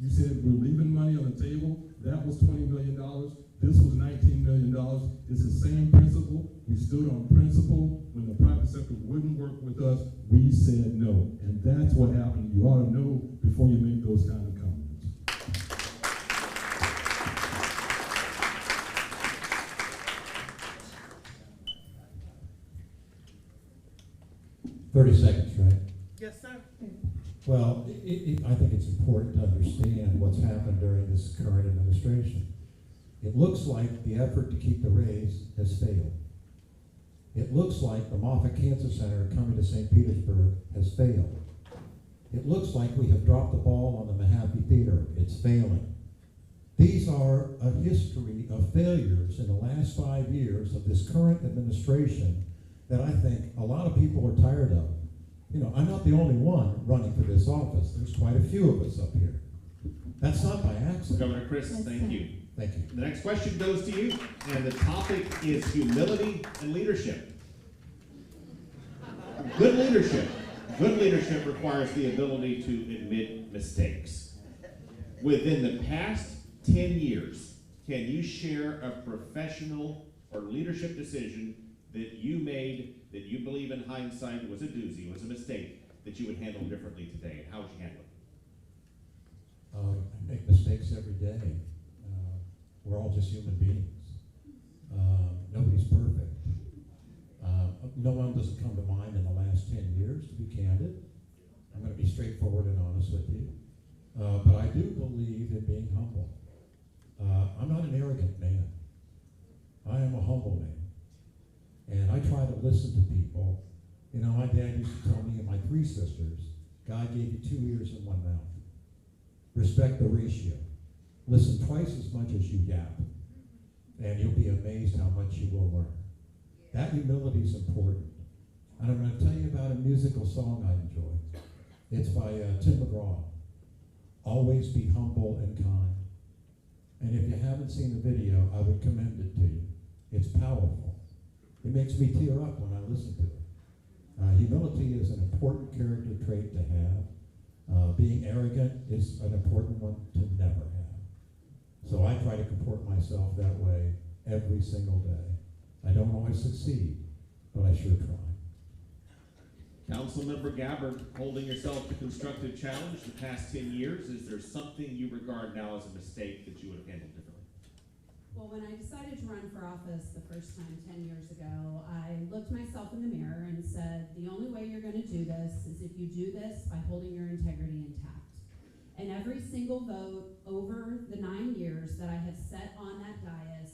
You said we're leaving money on the table. That was $20 million. This was $19 million. It's the same principle. We stood on principle. When the private sector wouldn't work with us, we said no. And that's what happened. You ought to know before you make those kind of comments. 30 seconds, right? Yes, sir. Well, I think it's important to understand what's happened during this current administration. It looks like the effort to keep the raise has failed. It looks like the Moffitt Cancer Center coming to St. Petersburg has failed. It looks like we have dropped the ball on the Mahaffey Theater. It's failing. These are a history of failures in the last 5 years of this current administration that I think a lot of people are tired of. You know, I'm not the only one running for this office. There's quite a few of us up here. That's not by accident. Governor Chris, thank you. Thank you. The next question goes to you, and the topic is humility and leadership. Good leadership requires the ability to admit mistakes. Within the past 10 years, can you share a professional or leadership decision that you made that you believe in hindsight was a doozy, was a mistake, that you would handle differently today, and how would you handle it? I make mistakes every day. We're all just human beings. Nobody's perfect. No one doesn't come to mind in the last 10 years, to be candid. I'm going to be straightforward and honest with you. But I do believe in being humble. I'm not an arrogant man. I am a humble man. And I try listen to people. You know, my dad used to tell me and my three sisters, God gave you 2 ears and 1 mouth. Respect the ratio. Listen twice as much as you yap, and you'll be amazed how much you will learn. That humility is important. And I'm going to tell you about a musical song I enjoy. It's by Tim McGraw. Always be humble and kind. And if you haven't seen the video, I would commend it to you. It's powerful. It makes me tear up when I listen to it. Humility is an important character trait to have. Being arrogant is an important one to never have. So I try to comport myself that way every single day. I don't always succeed, but I sure try. Councilmember Gabbard, holding yourself to constructive challenge the past 10 years, is there something you regard now as a mistake that you would have handled differently? Well, when I decided to run for office the first time 10 years ago, I looked myself in the mirror and said, the only way you're going to do this is if you do this by holding your integrity intact. And every single vote over the 9 years that I have sat on that dais,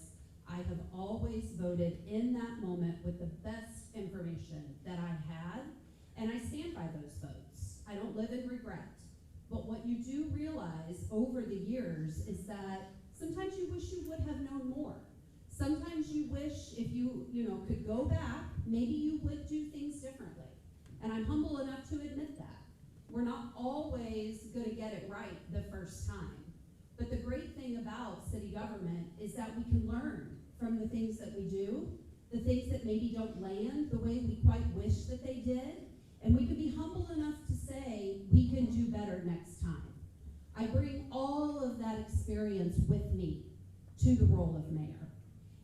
I have always voted in that moment with the best information that I had, and I stand by those votes. I don't live in regret. But what you do realize over the years is that sometimes you wish you would have known more. Sometimes you wish if you could go back, maybe you would do things differently. And I'm humble enough to admit that. We're not always going to get it right the first time. But the great thing about city government is that we can learn from the things that we do, the things that maybe don't land the way we quite wish that they did, and we can be humble enough to say we can do better next time. I bring all of that experience with me to the role of mayor.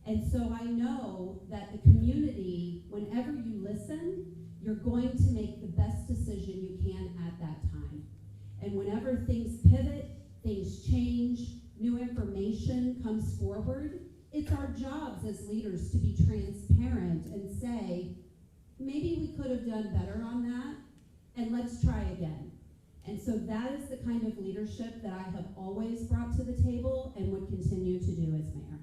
And so I know that the community, whenever you listen, you're going to make the best decision you can at that time. And whenever things pivot, things change, new information comes forward, it's our jobs as leaders to be transparent and say, maybe we could have done better on that, and let's try again. And so that is the kind of leadership that I have always brought to the table and would continue to do as mayor.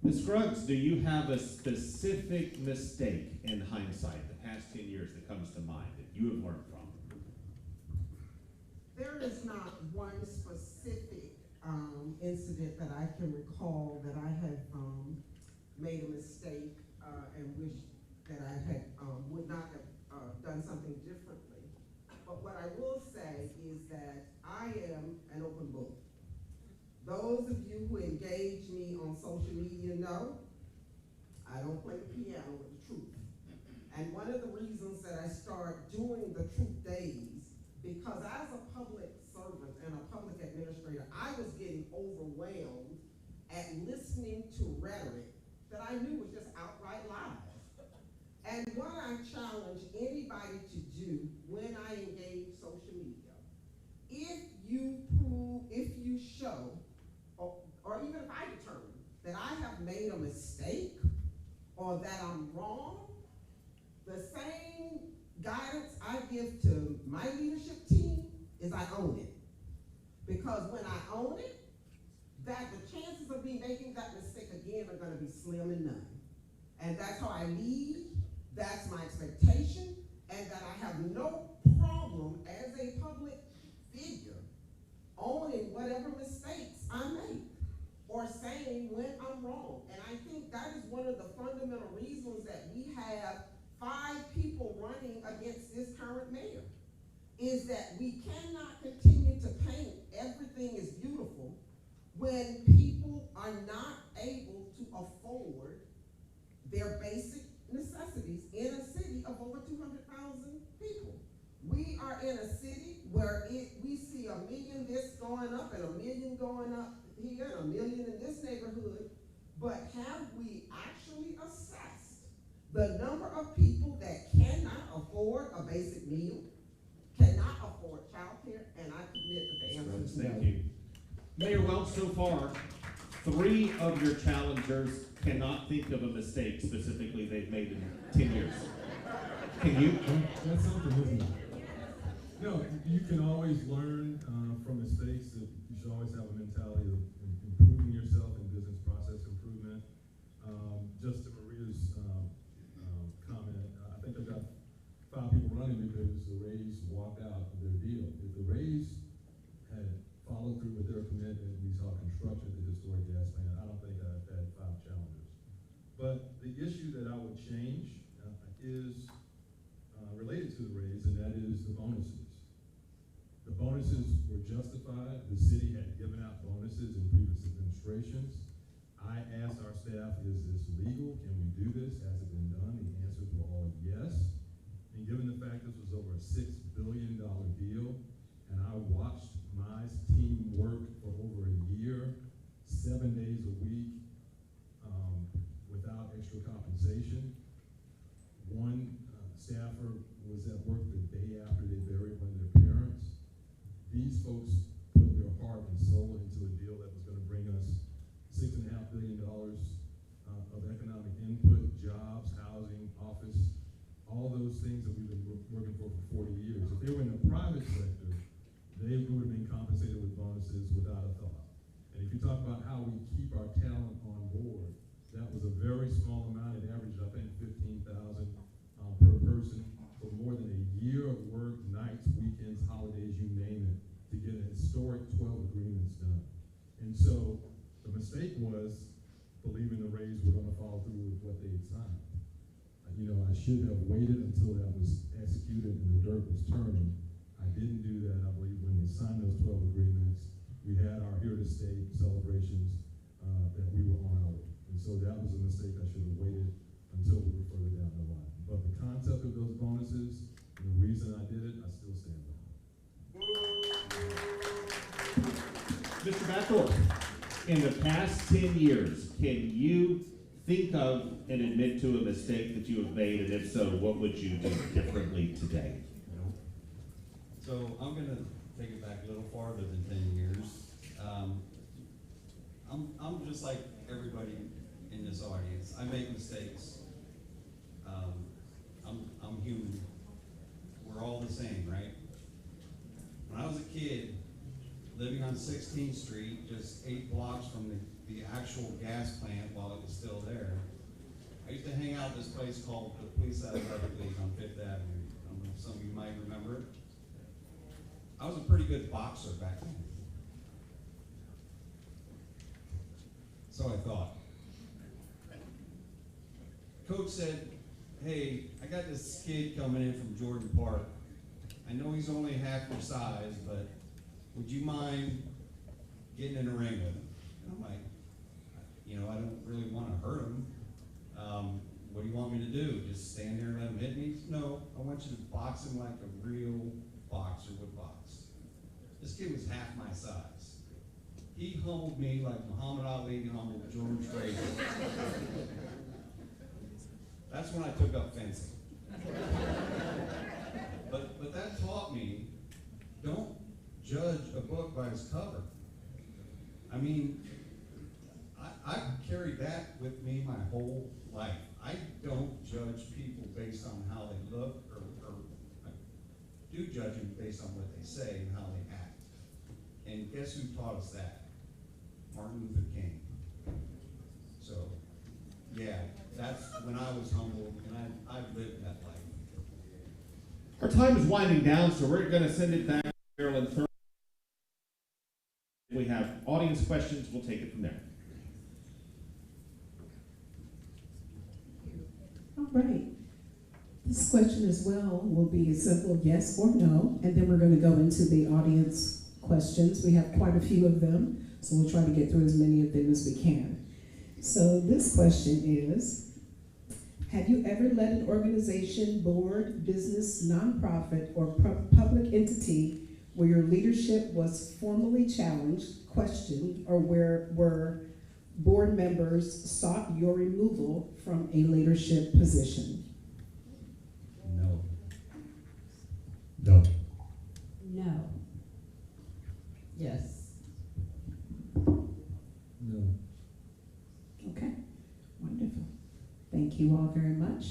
Ms. Scruggs, do you have a specific mistake in hindsight, the past 10 years, that comes to mind that you have learned from? There is not one specific incident that I can recall that I have made a mistake and wish that I had would not have done something differently. But what I will say is that I am an open book. Those of you who engage me on social media know I don't play the piano with the truth. And one of the reasons that I start doing the truth days, because as a public servant and a public administrator, I was getting overwhelmed at listening to rhetoric that I knew was just outright lies. And what I challenge anybody to do when I engage social media, if you prove, if you show, or even if I determine that I have made a mistake or that I'm wrong, the same guidance I give to my leadership team is I own it. Because when I own it, that the chances of me making that mistake again are going to be slim and none. And that's how I lead. That's my expectation, and that I have no problem as a public figure owning whatever mistakes I make or saying when I'm wrong. And I think that is one of the fundamental reasons that we have 5 people running against this current mayor, is that we cannot continue to paint everything as beautiful when people are not able to afford their basic necessities in a city of over 200,000 people. We are in a city where we see 1 million this going up and 1 million going up here and 1 million in this neighborhood, but have we actually assessed the number of people that cannot afford a basic meal, cannot afford childcare? And I admit that the answer is no. Thank you. Mayor Welch, so far, 3 of your challengers cannot think of a mistake specifically they've made in 10 years. Can you? That's something, isn't it? No, you can always learn from mistakes. You should always have a mentality of improving yourself in business process improvement. Just to Maria's comment think I've got 5 people running because the Rays walked out of their deal. If the Rays had followed through with their commitment, we saw construction of the historic gas plant, I don't think I'd have had 5 challengers. But the issue that I would change is related to the Rays, and that is the bonuses. The bonuses were justified. The city had given out bonuses in previous administrations. I asked our staff, is this legal? Can we do this? Has it been done? The answers were all yes. And given the fact this was over a $6 billion deal, and I watched my team work for over a year, 7 days a week, without extra compensation. One staffer was at work the day after they buried one of their parents. These folks put their heart and soul into a deal that was going to bring us $6.5 billion of economic input, jobs, housing, office, all those things that we've been working for 40 years. If they were in the private sector, they would have been compensated with bonuses without a thought. And if you talk about how we keep our talent on board, that was a very small amount. It averaged, I think, $15,000 per person for more than a year of work, nights, weekends, holidays, you name it, to get a historic 12 agreements done. And so the mistake was believing the Rays were going to follow through with what they had signed. You know, I should have waited until that was executed and the dirt was turning. I didn't do that. I believe when they signed those 12 agreements, we had our here to stay celebrations that we were on our way. And so that was a mistake. I should have waited until we were further down the line. But the concept of those bonuses and the reason I did it, I still stand by. Mr. Backdoor, in the past 10 years, can you think of and admit to a mistake that you have made, and if so, what would you do differently today? So I'm gonna take it back a little farther than 10 years. I'm just like everybody in this audience. I make mistakes. I'm human. We're all the same, right? When I was a kid, living on 16th Street, just 8 blocks from the actual gas plant while it was still there, I used to hang out at this place called the Police Athletic League on 5th Avenue. I don't know if some of you might remember it. I was a pretty good boxer back then. So I thought. Coach said, hey, I got this kid coming in from Jordan Park. I know he's only half your size, but would you mind getting in a ring with him? And I'm like, you know, I don't really want to hurt him. What do you want me to do? Just stand there and let him hit me? No, I want you to box him like a real boxer would box. This kid was half my size. He humbled me like Muhammad Ali humbled George Frazier. That's when I took up fencing. But that taught me, don't judge a book by its cover. I mean, I've carried that with me my whole life. I don't judge people based on how they look, or I do judge them based on what they say and how they act. And guess who taught us that? Martin Luther King. So, yeah, that's when I was humbled, and I've lived that life. Our time is winding down, so we're going to send it back to Maryland. If we have audience questions, we'll take it from there. All right. This question as well will be a simple yes or no, and then we're going to go into the audience questions. We have quite a few of them, so we'll try to get through as many of them as we can. So this question is, have you ever led an organization, board, business, nonprofit, or public entity where your leadership was formally challenged, questioned, or where board members sought your removal from a leadership position? No. No. No. Yes. No. Okay, wonderful. Thank you all very much.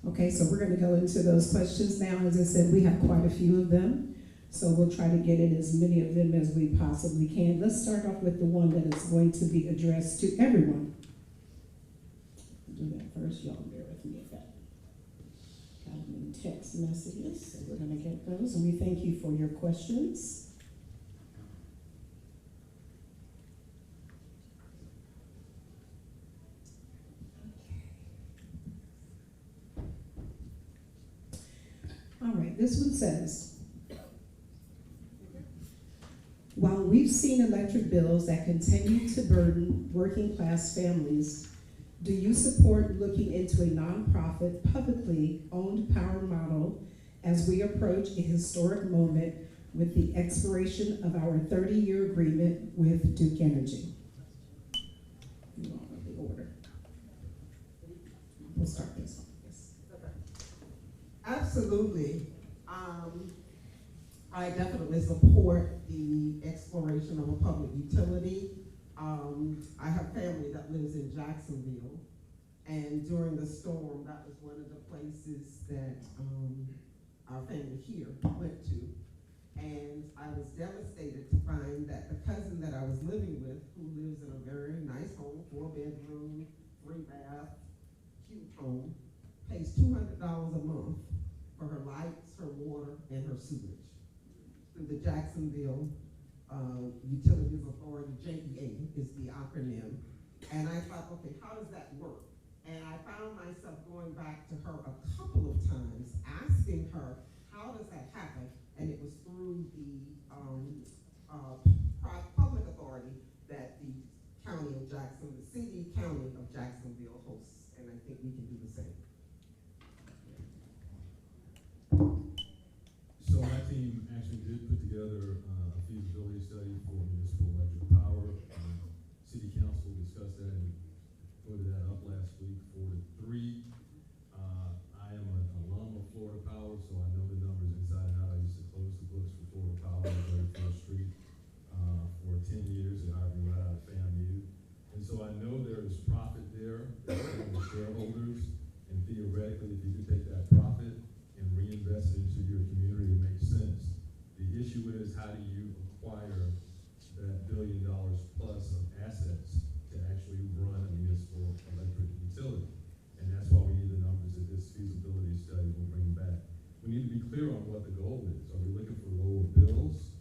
Okay, so we're going to go into those questions now. As I said, we have quite a few of them, so we'll try to get in as many of them as we possibly can. Let's start off with the one that is going to be addressed to everyone. I'll do that first. Y'all bear with me with that. Having text messages, so we're gonna get those, and we thank you for your questions. All right, this one says, while we've seen electric bills that continue to burden working class families, do you support looking into a nonprofit, publicly owned power model as we approach a historic moment with the expiration of our 30-year agreement with Duke Energy? You all know the order. We'll start this one. Yes. Absolutely. I definitely support the exploration of a public utility. I have family that lives in Jacksonville, and during the storm, that was one of the places that our family here went to. And I was devastated to find that the cousin that I was living with, who lives in a very nice home, 4-bedroom, 3-bath, cute home, pays $200 a month for her lights, her water, and her sewage through the Jacksonville Utilities Authority. JEA is the acronym. And I thought, okay, how does that work? And I found myself going back to her a couple of times, asking her, how does that happen? And it was through the public authority that the county of Jackson, the city county of Jacksonville hosts. And I think we can do the same. So my team actually did put together a feasibility study for municipal electric power. City council discussed that and voted that up last week 4-3. I am an alum of Florida Power, so I know the numbers inside and out. I used to close the books for Florida Power on 34th Street for 10 years and hired me right out of FAMU. And so I know there is profit there for the shareholders, and theoretically, if you could take that profit and reinvest it into your community, it makes sense. The issue is, how do you acquire that $1 billion plus of assets to actually run a municipal electric utility? And that's why we need the numbers that this feasibility study will bring back. We need to be clear on what the goal is. Are we looking for lower bills?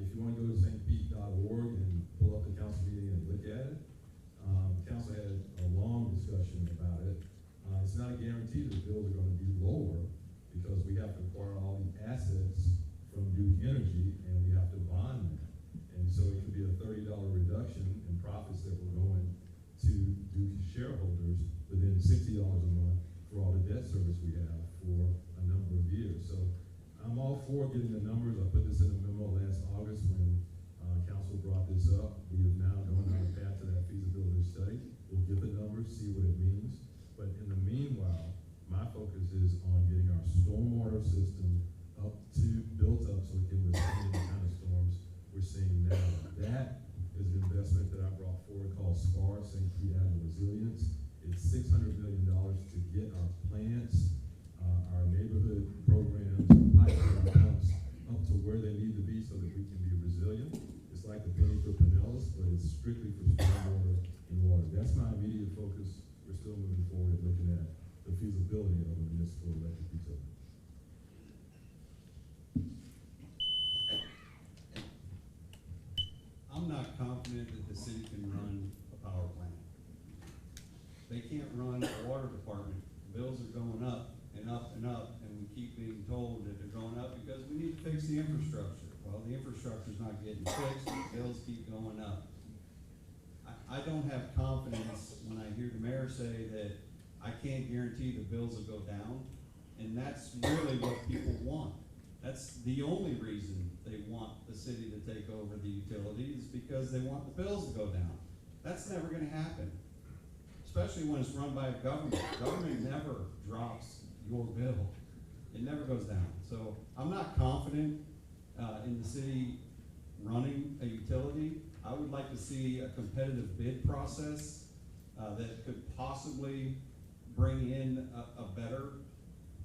If you want to go to stpete.org and pull up the council meeting and look at it, council had a long discussion about it. It's not a guarantee that bills are going to be lower, because we have to acquire all the assets from Duke Energy and we have to bond them. And so it could be a $30 reduction in profits that we're going to Duke shareholders, but then $60 a month for all the debt service we have for a number of years. So I'm all for getting the numbers. I put this in a memo last August when council brought this up. We have now gone on the path to that feasibility study. We'll get the numbers, see what it means. But in the meanwhile, my focus is on getting our stormwater system built up so it can withstand the kind of storms we're seeing now. That is an investment that I brought forward called SPAR, St. Pete Admin Resilience. It's $600 million to get our plants, our neighborhood programs, our pipeline pumps up to where they need to be so that we can be resilient. It's like the penny for Pinellas, but it's strictly for stormwater and water. That's my immediate focus. We're still moving forward looking at the feasibility of a municipal electric utility. I'm not confident that the city can run a power plant. They can't run a water department. Bills are going up and up and up, and we keep being told that they're going up because we need to fix the infrastructure. Well, the infrastructure's not getting fixed, bills keep going up. I don't have confidence when I hear the mayor say that I can't guarantee the bills will go down, and that's really what people want. That's the only reason they want the city to take over the utility, is because they want the bills to go down. That's never gonna happen, especially when it's run by a government. Government never drops your bill. It never goes down. So I'm not confident in the city running a utility. I would like to see a competitive bid process that could possibly bring in a better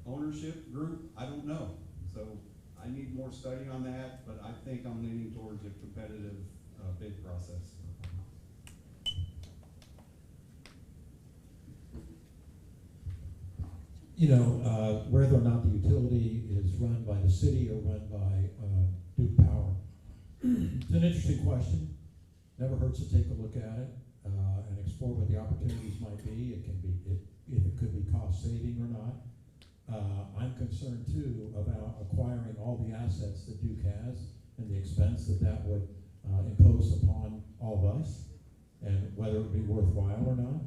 ownership group. I don't know. So I need more study on that, but I think I'm leaning towards a competitive bid process. whether or not the utility is run by the city or run by Duke Power. It's an interesting question. Never hurts to take a look at it and explore what the opportunities might be. If it could be cost saving or not. I'm concerned too about acquiring all the assets that Duke has and the expense that would impose upon all of us, and whether it would be worthwhile or not.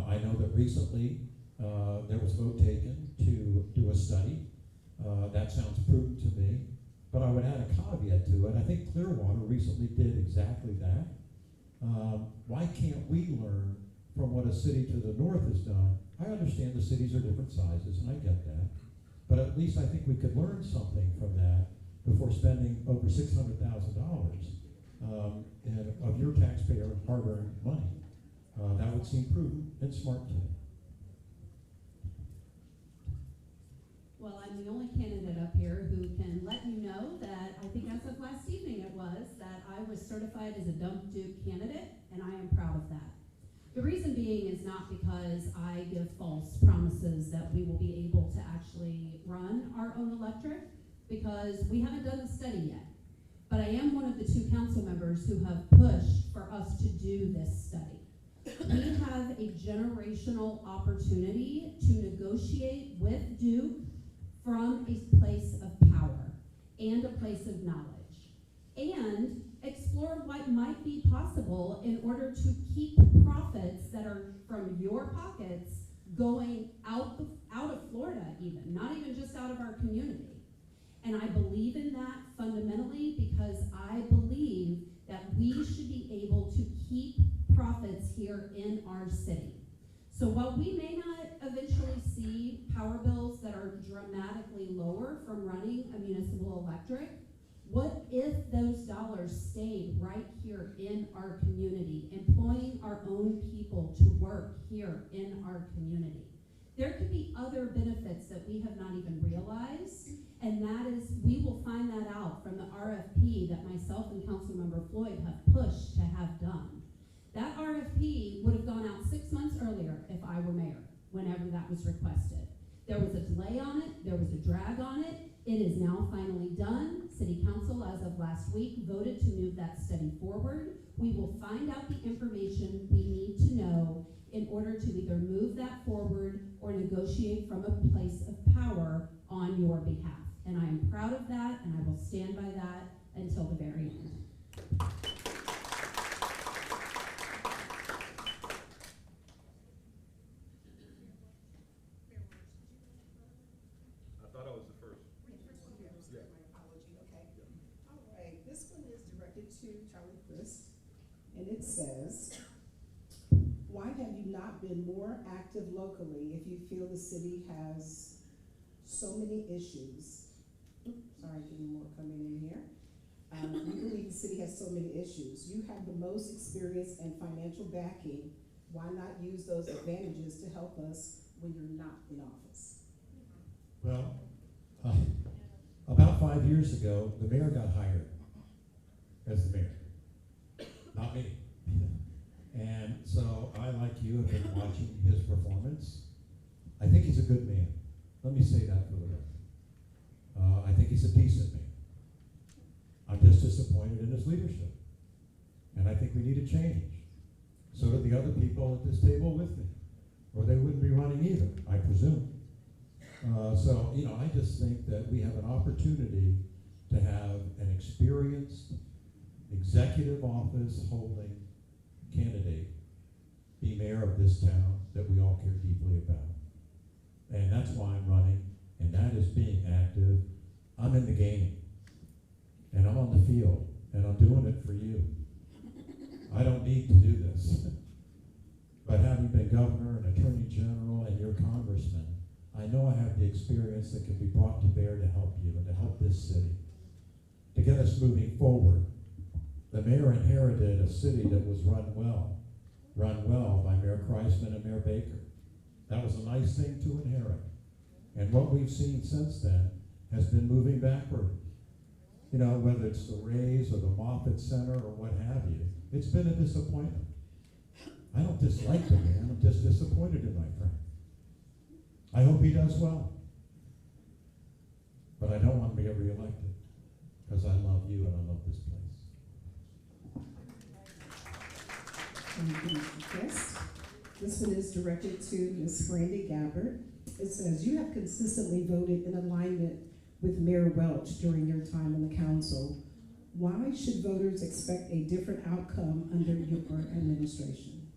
I know that recently there was a vote taken to do a study. That sounds prudent to me, but I would add a caveat to it. I think Clearwater recently did exactly that. Why can't we learn from what a city to the north has done? I understand the cities are different sizes, and I get that, but at least I think we could learn something from that before spending over $600,000 of your taxpayer hard-earned money. That would seem prudent and smart to me. Well, I'm the only candidate up here who can let you know that I think as of last evening it was, that I was certified as a Dump Duke candidate, and I am proud of that. The reason being is not because I give false promises that we will be able to actually run our own electric, because we haven't done the study yet. But I am one of the 2 council members who have pushed for us to do this study. We have a generational opportunity to negotiate with Duke from a place of power and a place of knowledge, and explore what might be possible in order to keep profits that are from your pockets going out of Florida even, not even just out of our community. And I believe in that fundamentally because I believe that we should be able to keep profits here in our city. So while we may not eventually see power bills that are dramatically lower from running a municipal electric, what if those dollars stayed right here in our community, employing our own people to work here in our community? There could be other benefits that we have not even realized, and that is, we will find that out from the RFP that myself and Councilmember Floyd have pushed to have done. That RFP would have gone out 6 months earlier if I were mayor, whenever that was requested. There was a delay on it, there was a drag on it. It is now finally done. City Council, as of last week, voted to move that study forward. We will find out the information we need to know in order to either move that forward or negotiate from a place of power on your behalf. And I am proud of that, and I will stand by that until the very end. I thought I was the first. My apology, okay. All right, this one is directed to Charlie Crist, and it says, why have you not been more active locally if you feel the city has so many issues? Oops, sorry, getting more coming in here. You believe the city has so many issues. You have the most experience and financial backing. Why not use those advantages to help us when you're not in office? Well, about 5 years ago, the mayor got hired as the mayor, not me. And so I, like you, have been watching his performance. I think he's a good man. Let me say that for the record. I think he's a decent man. I'm just disappointed in his leadership. And I think we need a change. So do the other people at this table with me. Or they wouldn't be running either, I presume. So, I just think that we have an opportunity to have an experienced executive office holding candidate be mayor of this town that we all care deeply about. And that's why I'm running, and that is being active. I'm in the game, and I'm on the field, and I'm doing it for you. I don't need to do this. But having been governor and attorney general and your congressman, I know I have the experience that can be brought to bear to help you and to help this city, to get us moving forward. The mayor inherited a city that was run well by Mayor Kreisman and Mayor Baker. That was a nice thing to inherit. And what we've seen since then has been moving backward. Whether it's the Rays or the Moffett Center or what have you, it's been a disappointment. I don't dislike the man, I'm just disappointed in my friend. I hope he does well. But I don't want him to get reelected, because I love you and I love this place. Thank you, Mr. Crest. This one is directed to Ms. Brandy Gabbard. It says, you have consistently voted in alignment with Mayor Welch during your time on the council. Why should voters expect a different outcome under your administration?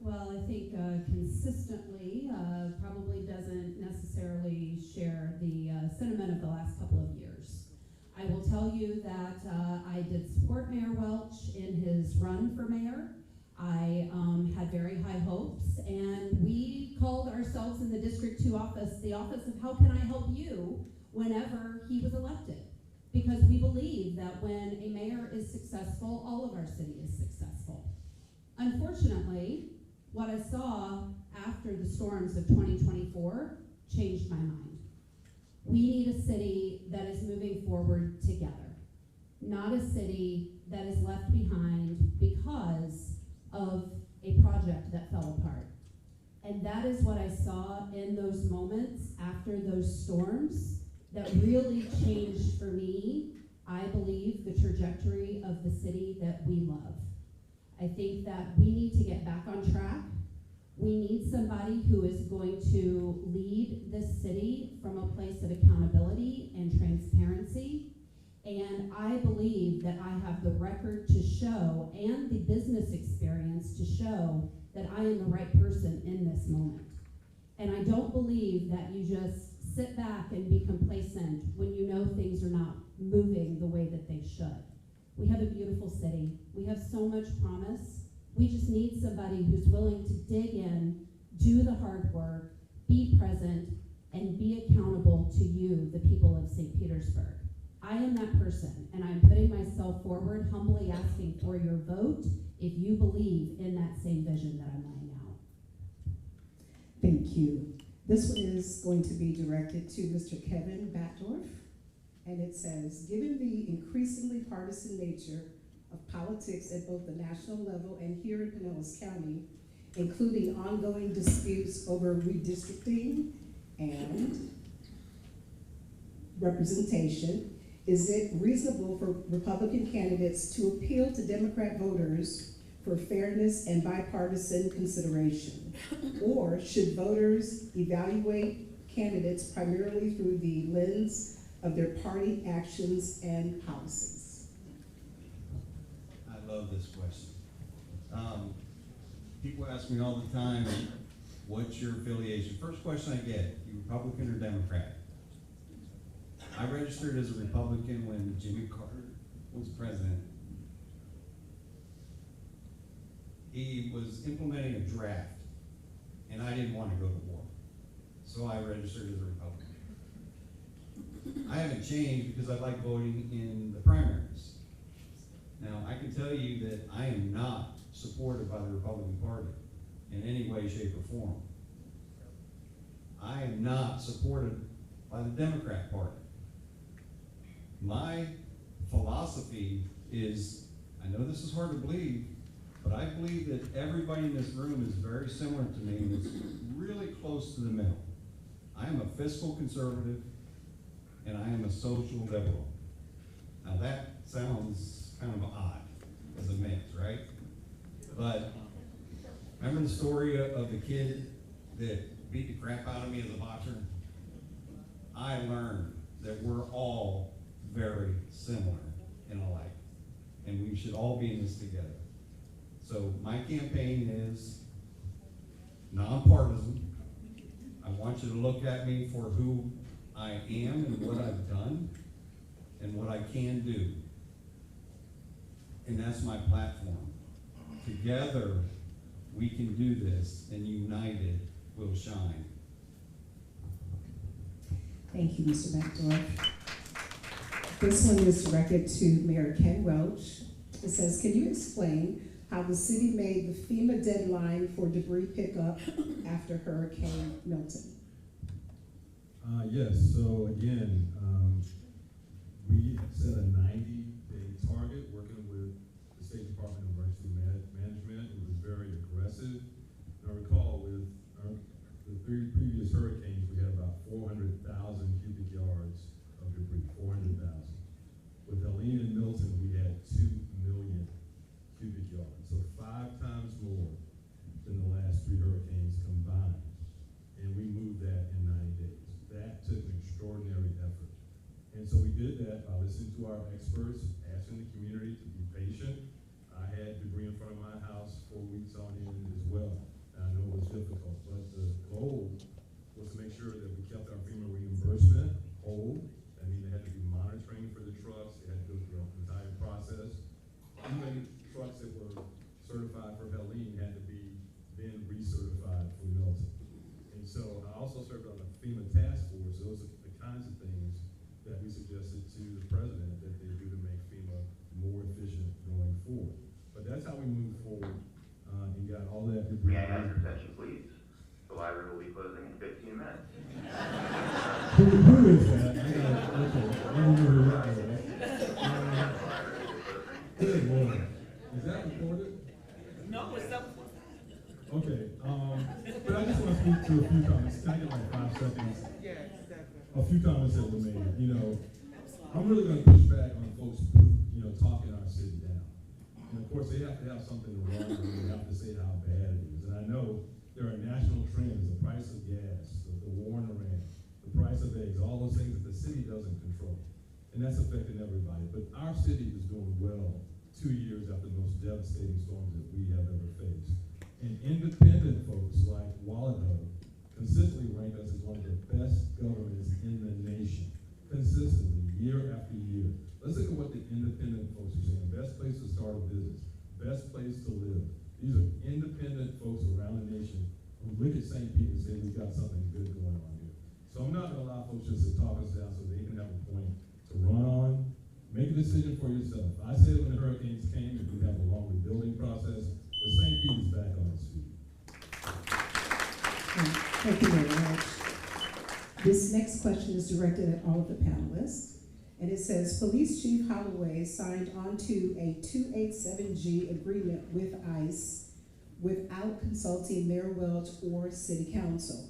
Well, I think consistently probably doesn't necessarily share the sentiment of the last couple of years. I will tell you that I did support Mayor Welch in his run for mayor. I had very high hopes, and we called ourselves in the District 2 office the office of how can I help you whenever he was elected. Because we believe that when a mayor is successful, all of our city is successful. Unfortunately, what I saw after the storms of 2024 changed my mind. We need a city that is moving forward together, not a city that is left behind because of a project that fell apart. And that is what I saw in those moments after those storms that really changed for me, I believe, the trajectory of the city that we love. I think that we need to get back on track. We need somebody who is going to lead this city from a place of accountability and transparency. And I believe that I have the record to show and the business experience to show that I am the right person in this moment. And I don't believe that you just sit back and be complacent when you know things are not moving the way that they should. We have a beautiful city. We have so much promise. We just need somebody who's willing to dig in, do the hard work, be present, and be accountable to you, the people of St. Petersburg. I am that person, and I'm putting myself forward, humbly asking for your vote if you believe in that same vision that I'm laying out. Thank you. This one is going to be directed to Mr. Kevin Batdorf, and it says, given the increasingly partisan nature of politics at both the national level and here in Pinellas County, including ongoing disputes over redistricting and representation, is it reasonable for Republican candidates to appeal to Democrat voters for fairness and bipartisan consideration? Or should voters evaluate candidates primarily through the lens of their party actions and policies? I love this question. People ask me all the time, what's your affiliation? First question I get, you Republican or Democrat? I registered as a Republican when Jimmy Carter was president. He was implementing a draft, and I didn't want to go to war. So I registered as a Republican. I haven't changed because I like voting in the primaries. Now, I can tell you that I am not supported by the Republican Party in any way, shape, or form. I am not supported by the Democrat Party. My philosophy is, I know this is hard to believe, but I believe that everybody in this room is very similar to me and is really close to the middle. I am a fiscal conservative and I am a social liberal. Now that sounds kind of odd as a mix, right? But remember the story of the kid that beat the crap out of me as a boxer? I learned that we're all very similar and alike, and we should all be in this together. So my campaign is nonpartisan. I want you to look at me for who I am and what I've done and what I can do. And that's my platform. Together, we can do this, and united, we'll shine. Thank you, Mr. Batdorf. This one is directed to Mayor Ken Welch. It says, can you explain how the city made the FEMA deadline for debris pickup after Hurricane Milton? Yes, so again, we set a 90-day target working with the State Department of Emergency Management. It was very aggressive. And I recall with the three previous hurricanes, to our experts, asking the community to be patient. I had debris in front of my house 4 weeks on end as well. I know it was difficult, but the goal was to make sure that we kept our FEMA reimbursement whole. That means they had to be monitoring for the trucks, they had to go through the entire process. Even trucks that were certified for Helene had to be then recertified for Milton. And so I also served on the FEMA task force. Those are the kinds of things that we suggested to the president that they do to make FEMA more efficient going forward. But that's how we moved forward and got all that debris. May I have your attention, please? The library will be closing in 15 minutes. Who is that? Okay, I don't know who that is. Good Lord. Is that recorded? No, it's up. Okay, but I just want to speak to a few comments. Can I get like 5 seconds? Yes, definitely. A few comments that were made. You know, I'm really going to push back on folks, you know, talking our city down. And of course, they have to have something to run on. They have to say how bad it is. And I know there are national trends: the price of gas, the war in Iran, the price of eggs, all those things that the city doesn't control, and that's affecting everybody. But our city is doing well 2 years after the most devastating storms that we have ever faced. And independent folks like Wallet Hub consistently rank us as one of the best governments in the nation, consistently, year after year. Let's look at what the independent folks are saying. Best place to start a business, best place to live. These are independent folks around the nation who look at St. Pete and say we've got something good going on here. So I'm not going to allow folks just to talk us down so they can have a point to run on. Make a decision for yourself. I said when the hurricanes came, if we have a long rebuilding process, but St. Pete is back on its feet. Thank you very much. This next question is directed at all of the panelists. And it says, Police Chief Holloway signed onto a 287G agreement with ICE without consulting Mayor Welch or City Council.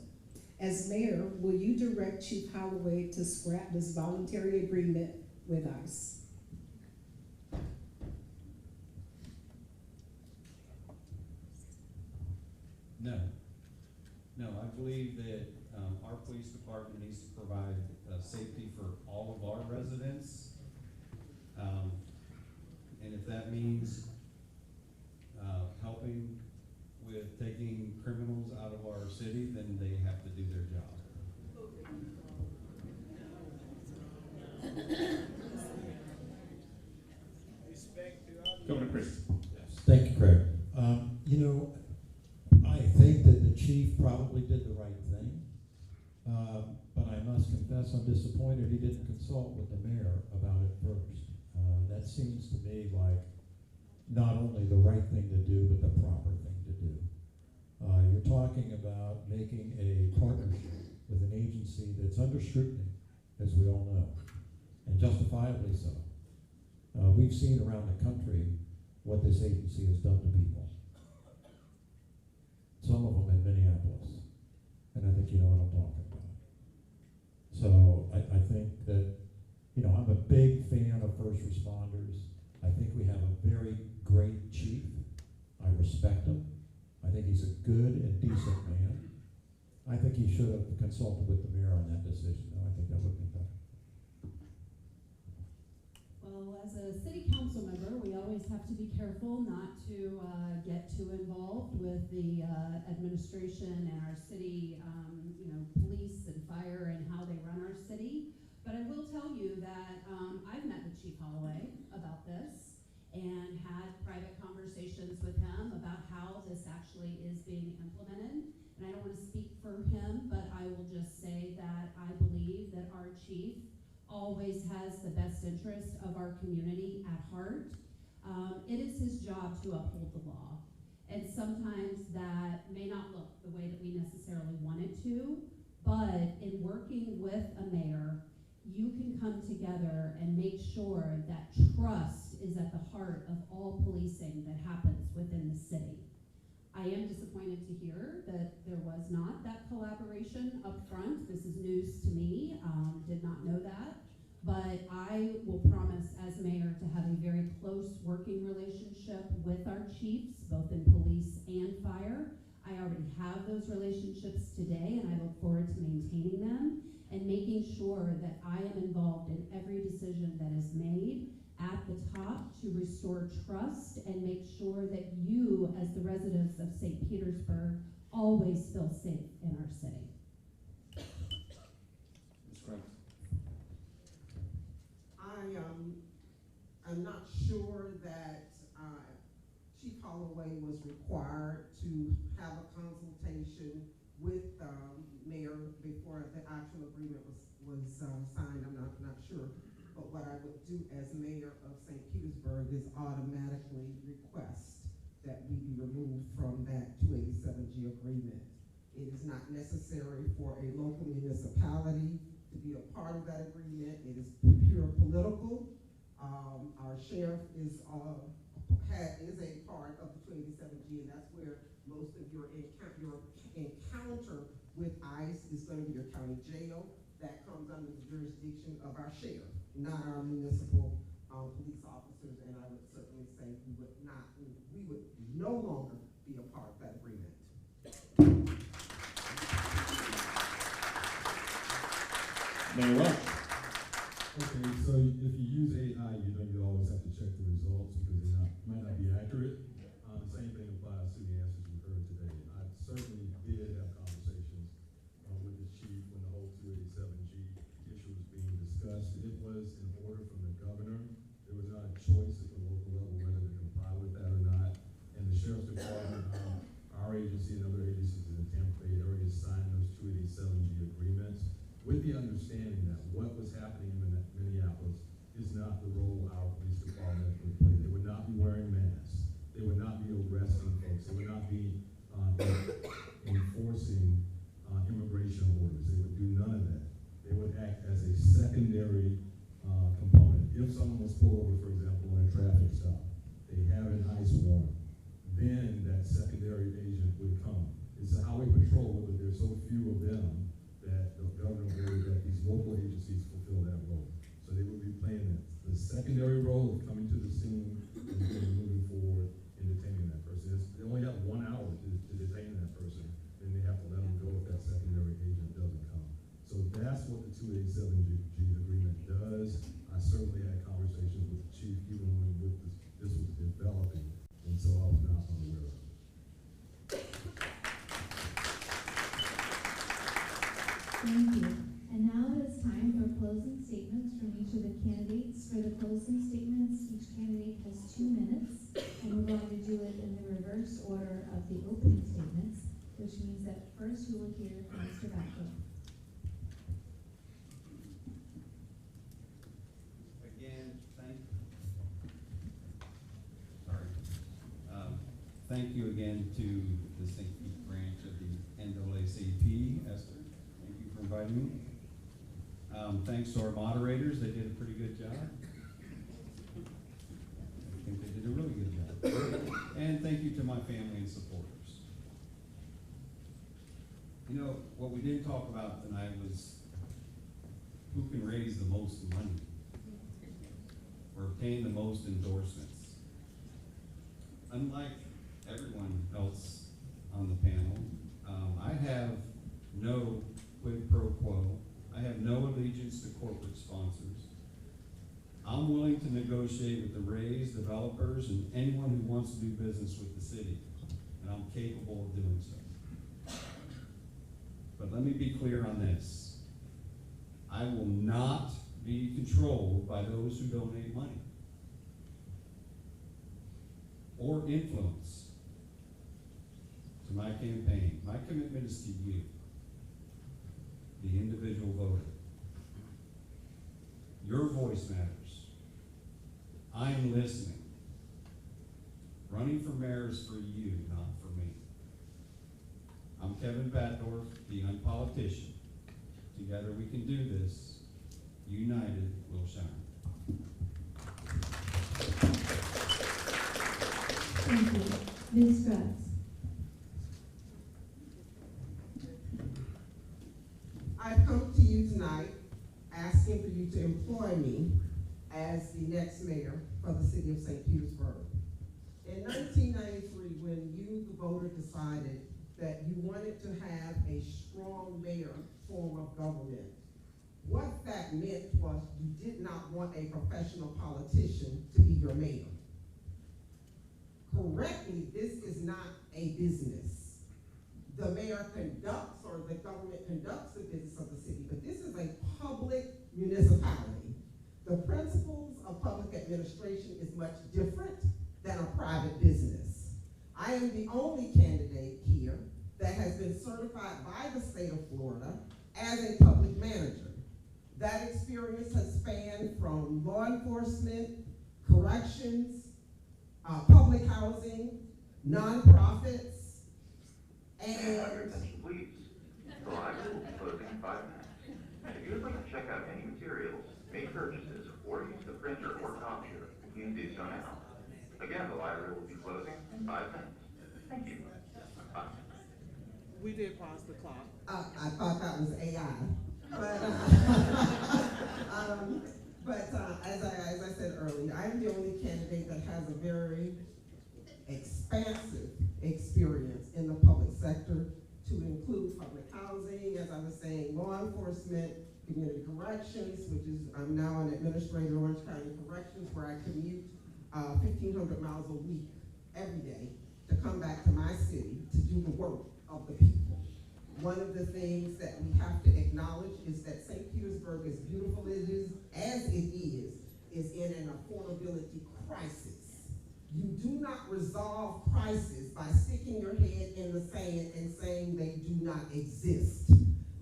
As mayor, will you direct Chief Holloway to scrap this voluntary agreement with ICE? No. No, I believe that our police department needs to provide safety for all of our residents. And if that means helping with taking criminals out of our city, then they have to do their job. Governor Chris. Thank you, Craig. You know, I think that the chief probably did the right thing, but I must confess I'm disappointed he didn't consult with the mayor about it first. That seems to me like not only the right thing to do, but the proper thing to do. You're talking about making a partnership with an agency that's under scrutiny, as we all know, and justifiably so. We've seen around the country what this agency has done to people. Some of them in Minneapolis, and I think you know what I'm talking about. So I think that, you know, I'm a big fan of first responders. I think we have a very great chief. I respect him. I think he's a good and decent man. I think he should have consulted with the mayor on that decision, though. I think that would be better. Well, as a city council member, we always have to be careful not to get too involved with the administration and our city, you know, police and fire and how they run our city. But I will tell you that I've met with Chief Holloway about this and had private conversations with him about how this actually is being implemented. And I don't want to speak for him, but I will just say that I believe that our chief always has the best interest of our community at heart. It is his job to uphold the law. And sometimes that may not look the way that we necessarily want it to, but in working with a mayor, you can come together and make sure that trust is at the heart of all policing that happens within the city. I am disappointed to hear that there was not that collaboration up front. This is news to me, did not know that. But I will promise as mayor to have a very close working relationship with our chiefs, both in police and fire. I already have those relationships today, and I look forward to maintaining them. and making sure that I am involved in every decision that is made at the top to restore trust and make sure that you, as the residents of St. Petersburg, always feel safe in our city. Ms. Grant. I'm not sure that Chief Holloway was required to have a consultation with Mayor before the actual agreement was signed. I'm not sure. But what I would do as mayor of St. Petersburg is automatically request that we be removed from that 287G agreement. It is not necessary for a local municipality to be a part of that agreement. It is pure political. Our sheriff is a part of the 287G, and that's where most of your encounter with ICE is going to be your county jail. That comes under the jurisdiction of our sheriff, not our municipal police officers, and I would certainly say we would no longer be a part of that agreement. Mayor Welch. Okay, so if you use AI, you always have to check the results because they might not be accurate. Same thing applies to the answers you heard today. I certainly did have conversations with the chief when the whole 287G issue was being discussed. It was an order from the governor. There was not a choice at the local level whether to comply with that or not. And the sheriff's department, our agency and other agencies in the Tampa Bay area signed those 287G agreements with the understanding that what was happening in Minneapolis is not the role our police department would play. They would not be wearing masks. They would not be arresting folks. They would not be enforcing immigration orders. They would do none of that. They would act as a secondary component. If someone was pulled over, for example, on a traffic stop, they have an ICE warrant, then that secondary agent would come. It's a highway patrol, but there's so few of them that the governor ordered that these local agencies fulfill that role. So they would be playing the secondary role of coming to the scene and then moving forward and detaining that person. They only have 1 hour to detain that person, and they have to let them go if that secondary agent doesn't come. So that's what the 287G agreement does. I certainly had conversations with the chief even when this was developing, and so I was not unaware of it. Thank you. And now it is time for closing statements from each of the candidates. For the closing statements, each candidate has 2 minutes, and we're going to do it in the reverse order of the opening statements, which means that first we will hear from Mr. Battle. Again, thank you again to the St. Pete branch of the NAACP, Esther. Thank you for inviting me. Thanks to our moderators, they did a pretty good job. I think they did a really good job. And thank you to my family and supporters. You know, what we didn't talk about tonight was who can raise the most money or obtain the most endorsements. Unlike everyone else on the panel, I have no quid pro quo. I have no allegiance to corporate sponsors. I'm willing to negotiate with the Rays, developers, and anyone who wants to do business with the city, and I'm capable of doing so. But let me be clear on this. I will not be controlled by those who donate money or influence to my campaign. My commitment is to you, the individual voter. Your voice matters. I am listening. Running for mayor is for you, not for me. I'm Kevin Batdorf, the young politician. Together we can do this. United we'll shine. Thank you. Ms. Strutz. I've come to you tonight asking for you to employ me as the next mayor for the city of St. Petersburg. In 1993, when you, the voter, decided that you wanted to have a strong mayor form of government, What that meant was you did not want a professional politician to be your mayor. Correctly, this is not a business. The mayor conducts, or the government conducts the business of the city, but this is a public municipality. The principles of public administration is much different than a private business. I am the only candidate here that has been certified by the state of Florida as a public manager. That experience has spanned from law enforcement, corrections, public housing, nonprofits, May I have your and attention, please? The library will be closing in 5 minutes. If you would like to check out any materials, make purchases, or use the printer or copier, please do so now. Again, the library will be closing in 5 minutes. Thank you. Bye. We did pause the clock. I thought that was AI. But as I said earlier, I'm the only candidate that has a very expansive experience in the public sector, to include public housing, as I was saying, law enforcement, community corrections, which is, I'm now an administrator of Orange County Corrections, where I commute 1,500 miles a week, every day, to come back to my city to do the work of the people. One of the things that we have to acknowledge is that St. Petersburg, as beautiful as it is in an affordability crisis. You do not resolve crises by sticking your head in the sand and saying they do not exist.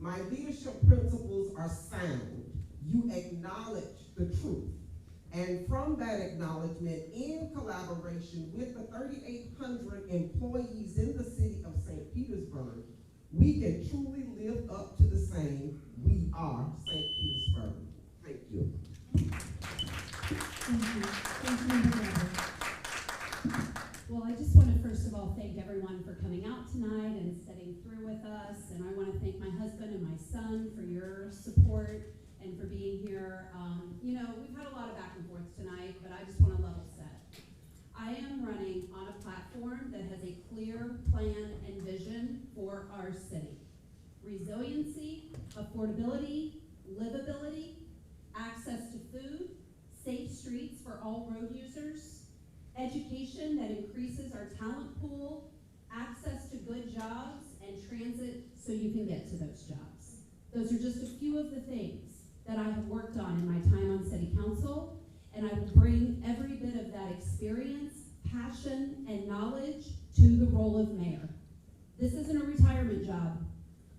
My leadership principles are sound. You acknowledge the truth. And from that acknowledgement, in collaboration with the 3,800 employees in the city of St. Petersburg, we can truly live up to the saying, we are St. Petersburg. Thank you. Thank you. Thank you, Member Weber. Well, I just want to first of all thank everyone for coming out tonight and sitting through with us. And I want to thank my husband and my son for your support and for being here. You know, we've had a lot of back and forth tonight, but I just want to level set. I am running on a platform that has a clear plan and vision for our city. Resiliency, affordability, livability, access to food, safe streets for all road users, education that increases our talent pool, access to good jobs, and transit so you can get to those jobs. Those are just a few of the things that I have worked on in my time on city council, and I will bring every bit of that experience, passion, and knowledge to the role of mayor. This isn't a retirement job.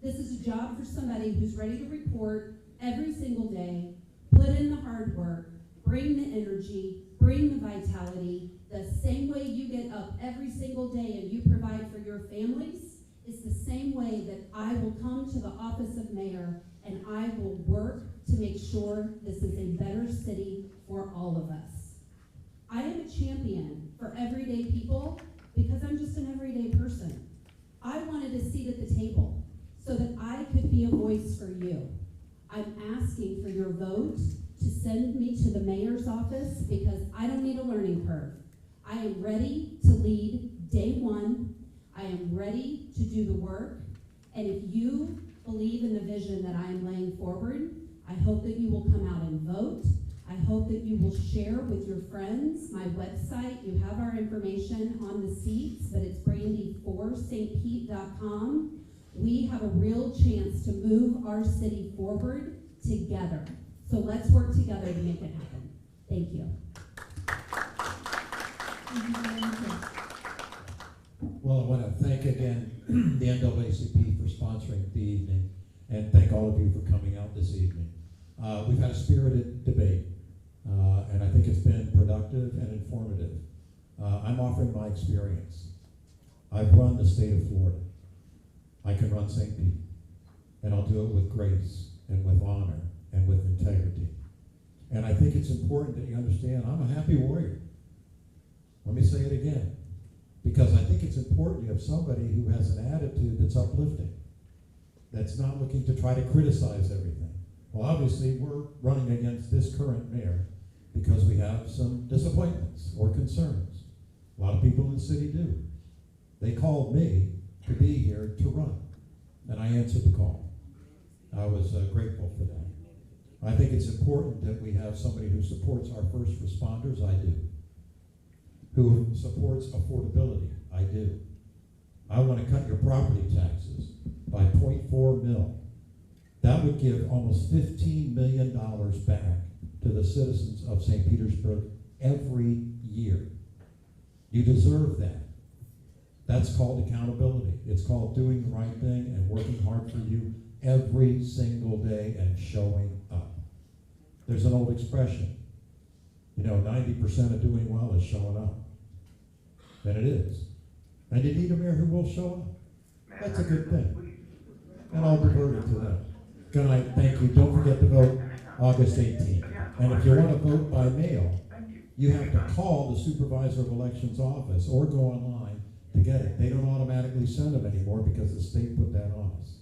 This is a job for somebody who's ready to report every single day, put in the hard work, bring the energy, bring the vitality. The same way you get up every single day and you provide for your families is the same way that I will come to the office of mayor and I will work to make sure this is a better city for all of us. I am a champion for everyday people because I'm just an everyday person. I wanted a seat at the table so that I could be a voice for you. I'm asking for your vote to send me to the mayor's office because I don't need a learning curve. I am ready to lead day one. I am ready to do the work. And if you believe in the vision that I am laying forward, I hope that you will come out and vote. I hope that you will share with your friends my website. You have our information on the seats, but it's brandy4stpete.com. We have a real chance to move our city forward together. So let's work together to make it happen. Thank you. Well, I want to thank again the NAACP for sponsoring the evening, and thank all of you for coming out this evening. We've had a spirited debate, and I think it's been productive and informative. I'm offering my experience. I've run the state of Florida. I can run St. Pete, and I'll do it with grace and with honor and with integrity. And I think it's important that you understand I'm a happy warrior. Let me say it again, because I think it's important you have somebody who has an attitude that's uplifting, that's not looking to try to criticize everything. Well, obviously, we're running against this current mayor because we have some disappointments or concerns. A lot of people in the city do. They called me to be here to run, and I answered the call. I was grateful for that. I think it's important that we have somebody who supports our first responders, I do. Who supports affordability, I do. I want to cut your property taxes by 0.4 mil. That would give almost $15 million back to the citizens of St. Petersburg every year. You deserve that. That's called accountability. It's called doing the right thing and working hard for you every single day and showing up. There's an old expression, 90% of doing well is showing up. And it is. And you need a mayor who will show up. That's a good thing. And I'll revert it to that. Good night, thank you. Don't forget to vote August 18th. And if you want to vote by mail, you have to call the supervisor of elections office or go online to get it. They don't automatically send them anymore because the state put that on us.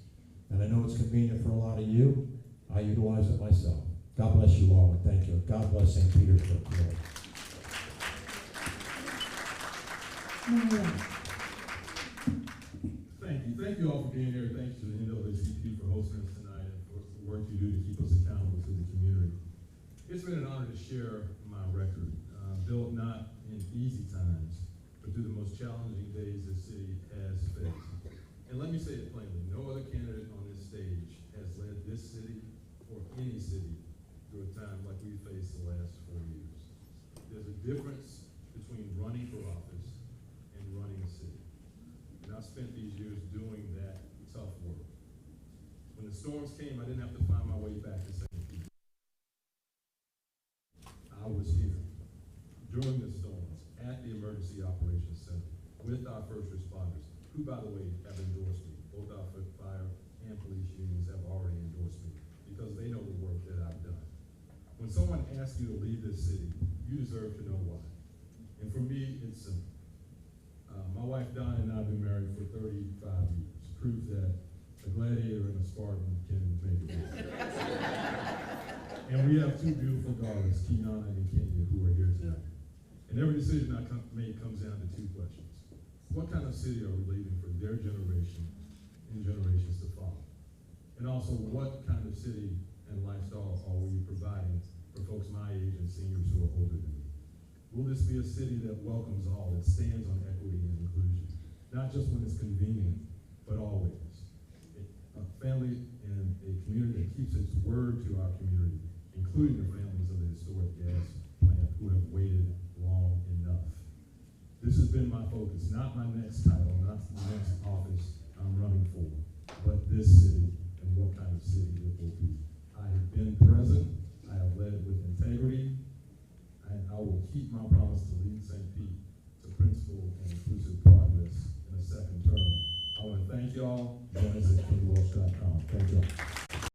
And I know it's convenient for a lot of you. I utilize it myself. God bless you all, and thank you. God bless St. Petersburg. Mayoral. Thank you all for being here. Thanks to the NAACP for hosting us tonight and for the work you do to keep us accountable to the community. It's been an honor to share my record, built not in easy times, but through the most challenging days this city has faced. And let me say it plainly, no other candidate on this stage has led this city or any city through a time like we faced the last 4 years. There's a difference between running for office and running a city. And I've spent these years doing that tough work. When the storms came, I didn't have to find my way back to St. Pete. I was here during the storms at the Emergency Operations Center with our first responders, who, by the way, have endorsed me. Both our fire and police unions have already endorsed me because they know the work that I've done. When someone asks you to lead this city, you deserve to know why. And for me, it's simple. My wife Donna and I have been married for 35 years. Proves that a gladiator and a Spartan can make it work. And we have two beautiful daughters, Kiana and Kenya, who are here tonight. And every decision I make comes down to two questions. What kind of city are we leaving for their generation and generations to follow? And also, what kind of city and lifestyle are we providing for folks my age and seniors who are older than me? Will this be a city that welcomes all, that stands on equity and inclusion, not just when it's convenient, but always? A family and a community that keeps its word to our community, including the families of the historic gas plant who have waited long enough. This has been my focus, not my next title, not the next office I'm running for, but this city and what kind of city it will be. I have been present, I have led with integrity, and I will keep my promise to lead St. Pete to principled and inclusive progress in a second term. I want to thank y'all. Join us at KingWalsh.com. Thank y'all.